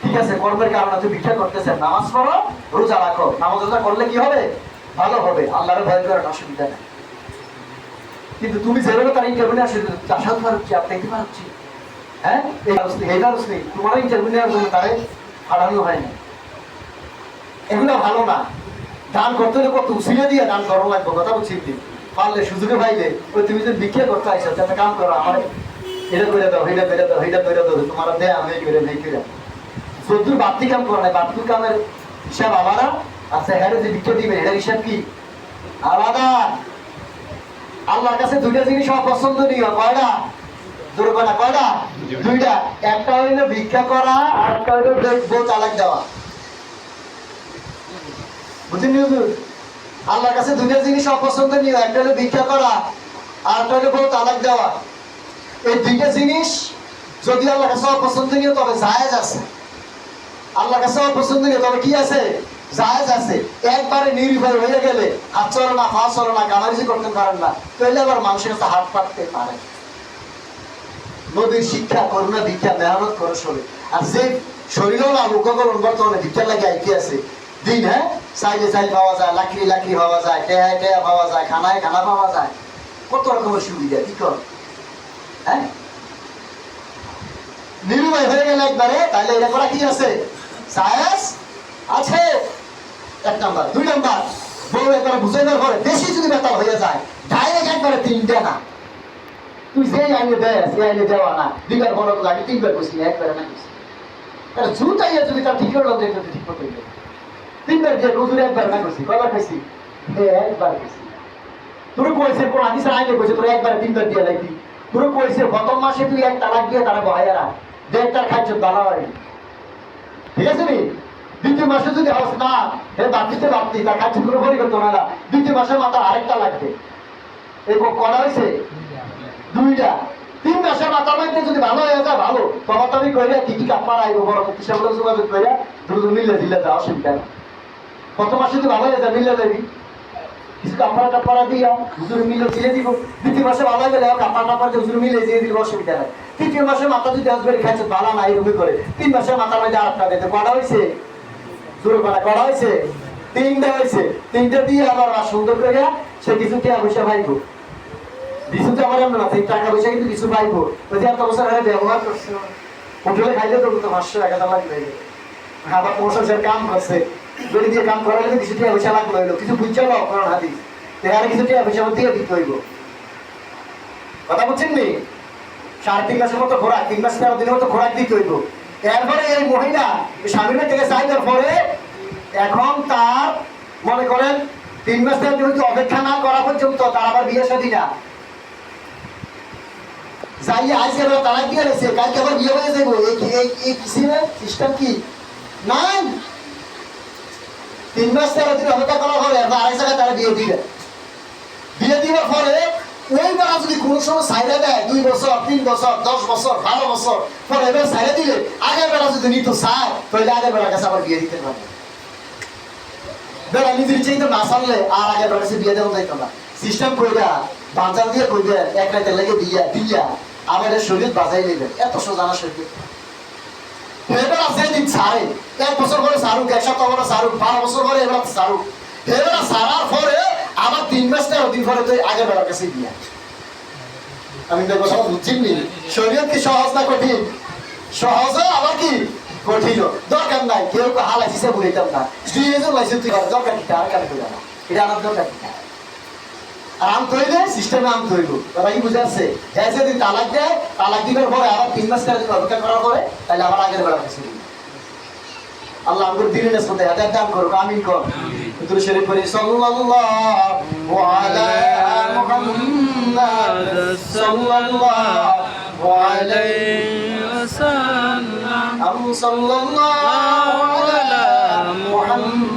ঠিক আছে কর্মের কারণে তুই ভিক্ষা করতেছেন, নামাজ পড়ো, রোজা রাখো, নামাজ রোজা করলে কি হবে, ভালো হবে, আল্লাহরে ভয় করার অসুবিধা নেই। কিন্তু তুমি যেভাবে তার ইন্টারভিউ আসে, চাষাদ পারছি, আপনি কি পারছি, হ্যাঁ এই মানুষ নেই, তোমার ইন্টারভিউ নেওয়ার জন্য তারে হারানো হয় না। এগুলো ভালো না। দান করতে হলে কত উচিলে দিয়ে দান করা লাগবে, কথা বলছি। পারলে সুযোগে পাইলে ওই তুমি যদি ভিক্ষা করতে আসো, একটা কাম করো, আমার এটা করে দাও, এটা করে দাও, এটা করে দাও, তোমার দেয় আমি করে নেই করে যদুর বাড়তি কাম করা নাই, বাড়তি কামের হিসাব আলাদা। আচ্ছা হ্যাঁ যে ভিক্ষা দিবে এটার হিসাব কি আলাদা। আল্লাহর কাছে দুইটা জিনিস অপছন্দনীয়, কয়টা? দুর্ঘটনা কয়টা? দুইটা। একটা হইলো ভিক্ষা করা, আর একটা হইলো বউ তালাক দেওয়া। বুঝলেন হুজুর? আল্লাহর কাছে দুইটা জিনিস অপছন্দনীয়, একটা হলো ভিক্ষা করা, আর একটা হলো বউ তালাক দেওয়া। এই দুইটা জিনিস যদি আল্লাহ কাছে অপছন্দনীয় তবে জায়েজ আছে, আল্লাহ কাছে অপছন্দনীয় তবে কি আছে, জায়েজ আছে। একবারে নির্ভর হয়ে গেলে হাত চলে না, পা চলে না, কামারিজি করতে পারেন না, তাহলে আবার মানুষের কাছে হাত পাততে পারে। নবীর শিক্ষা করুণা ভিক্ষা মেহনত করে শরীর, আর যে শরীরও না উপকরণ বর্তমানে ভিক্ষার লাগে আইতে আছে দিন। হ্যাঁ, চাইলে চাইল পাওয়া যায়, লাকড়ি লাকড়ি পাওয়া যায়, টেহায় টেহা পাওয়া যায়, খানায় খানা পাওয়া যায়, কত রকমের সুবিধা। কি কর, হ্যাঁ, নিরুপায় হয়ে গেলে একবারে, তাহলে এটা করা কি আছে, জায়েজ আছে। এক নাম্বার। দুই নাম্বার, বউ একবারে বুঝাইবার পরে বেশি যদি বেতাল হয়ে যায়, ডাইরেক্ট একবারে তিনটে না, তুই যে আইনে দে সে আইনে দেওয়া না, দুইবার বড় লাগে, তিনবার কইছি একবারে না কইছি। তার জুতাইয়া যদি তার ঠিক হলো দেখতে ঠিক করতে গেলে তিনবার দিয়ে রোজুর একবার না কইছি, কয়বার কইছি, একবার কইছি। তোর কইছে কোন হাদিসে আইনে কইছে তোর একবার তিনবার দিয়ে লাগবি। তোর কইছে প্রথম মাসে তুই এক তালাক দিয়ে তারা বহাইয়া রাখ, দেড়টার খাইছ বালা হয়, ঠিক আছে নি? দ্বিতীয় মাসে যদি হাস না হে বাপিতে বাপতি তার খাইছ কোনো পরিবর্তন হয় না, দ্বিতীয় মাসের মাথা আরেকটা লাগবে। এই করা হয়েছে দুইটা। 3 মাসের মাথার মধ্যে যদি ভালো হয়ে যায় ভালো, তখন আমি কইরা কি কি কাপড় আইব বড় কিসে বলে যোগাযোগ কইরা দ্রুত মিলে দিলে যা অসুবিধা না। প্রথম মাসে যদি ভালো হয়ে যায় মিলে যাবি, কিছু কাপড় টাপড়া দিয়া হুজুর মিলে দিলে দিব। দ্বিতীয় মাসে ভালো হয়ে গেলে কাপড় টাপড় দিয়ে হুজুর মিলে দিয়ে দিব, অসুবিধা নাই। তৃতীয় মাসে মাথা যদি আসবে খাইছে ভালো না এরকমই করে 3 মাসের মাথার মধ্যে আরেকটা দিতে করা হয়েছে, শুরু করা হয়েছে, 3টা হয়েছে। 3টা দিয়ে আবার সুন্দর করে সে কিছু টাকা পয়সা পাইবো। কিছুতে আমার এমন না, টাকা পয়সা কিন্তু কিছু পাইবো। ওই যে এত বছর আগে ব্যবহার করছে, হোটেলে খাইলে তো 500 1000 লাগবে, আবার প্রশাসের কাম করছে, যদি দিয়ে কাম করা গেলে কিছু টাকা পয়সা লাগলো, হইলো কিছু বুঝছো না কোরআন হাদিস, আর কিছু টাকা পয়সা দিয়ে দিতে হইব। কথা বুঝছেন নি? 3.5 মাসের মতো খোরাক, 3 মাস 13 দিনের মতো খোরাক দিতে হইব। এরপরে এই মহিলা স্বামীর থেকে চাইবার পরে এখন তার মনে করেন 3 মাস 13 দিন অপেক্ষা না করা পর্যন্ত তার আবার বিয়ে শাদী না যাই, আজকে তারা কি হয়েছে, কালকে আবার বিয়ে হয়ে যাবো, এই সিস্টেম কি নাই। 3 মাস 13 দিন অপেক্ষা করার পরে আরেক জায়গায় তারা বিয়ে দিবে। বিয়ে দিবার পরে ওই বেলা যদি কোনো সময় সাইডে দেয় 2 বছর 3 বছর 10 বছর 12 বছর পরে এবার সাইডে দিলে আগের বেলা যদি নিত চায় তাহলে আগের বেলার কাছে আবার বিয়ে দিতে পারবে। বেলা নিজের চাইতে না সারলে আর আগের বেলার কাছে বিয়ে দেওয়া যাইতো না। সিস্টেম কইরা বাজার দিয়ে কইবে এক রাতে লেগে দিয়া আবার শরীর বাজাই নেবে, এত সোজা না শরীর। এবার আছে দিন ছাড়ে 1 বছর পরে সারুক, 1 সপ্তাহ পরে সারুক, 12 বছর পরে এবার সারুক। এবার সারার পরে আবার 3 মাস 13 দিন পরে তো আগের বেলার কাছে বিয়া। আমি দেখো সব বুঝছেন নি? শরীয়ত কি সহজ না কঠিন? সহজ আবার কি কঠিন। দরকার নাই কেউ হালাইছে বলিতাম না, তুই এজন লাইছে তুই দরকার কি আর কাজ করে না, এটা আমার দরকার কি। আর আম তৈরি সিস্টেমে আম তৈরি কথা কি বুঝে আসছে? যদি তালাক দেয়, তালাক দিবার পরে আবার 3 মাস 13 দিন অপেক্ষা করার পরে তাহলে আবার আগের বেলার কাছে। আল্লাহ আমাদের দিনের সাথে হেদায়েত দান করুক, আমিন কর। দুরূদ শরীফ পড়ি, সাল্লাল্লাহু আলা মুহাম্মাদ সাল্লাল্লাহু আলাইহি ওয়াসাল্লাম সাল্লাল্লাহু আলা মুহাম্মাদ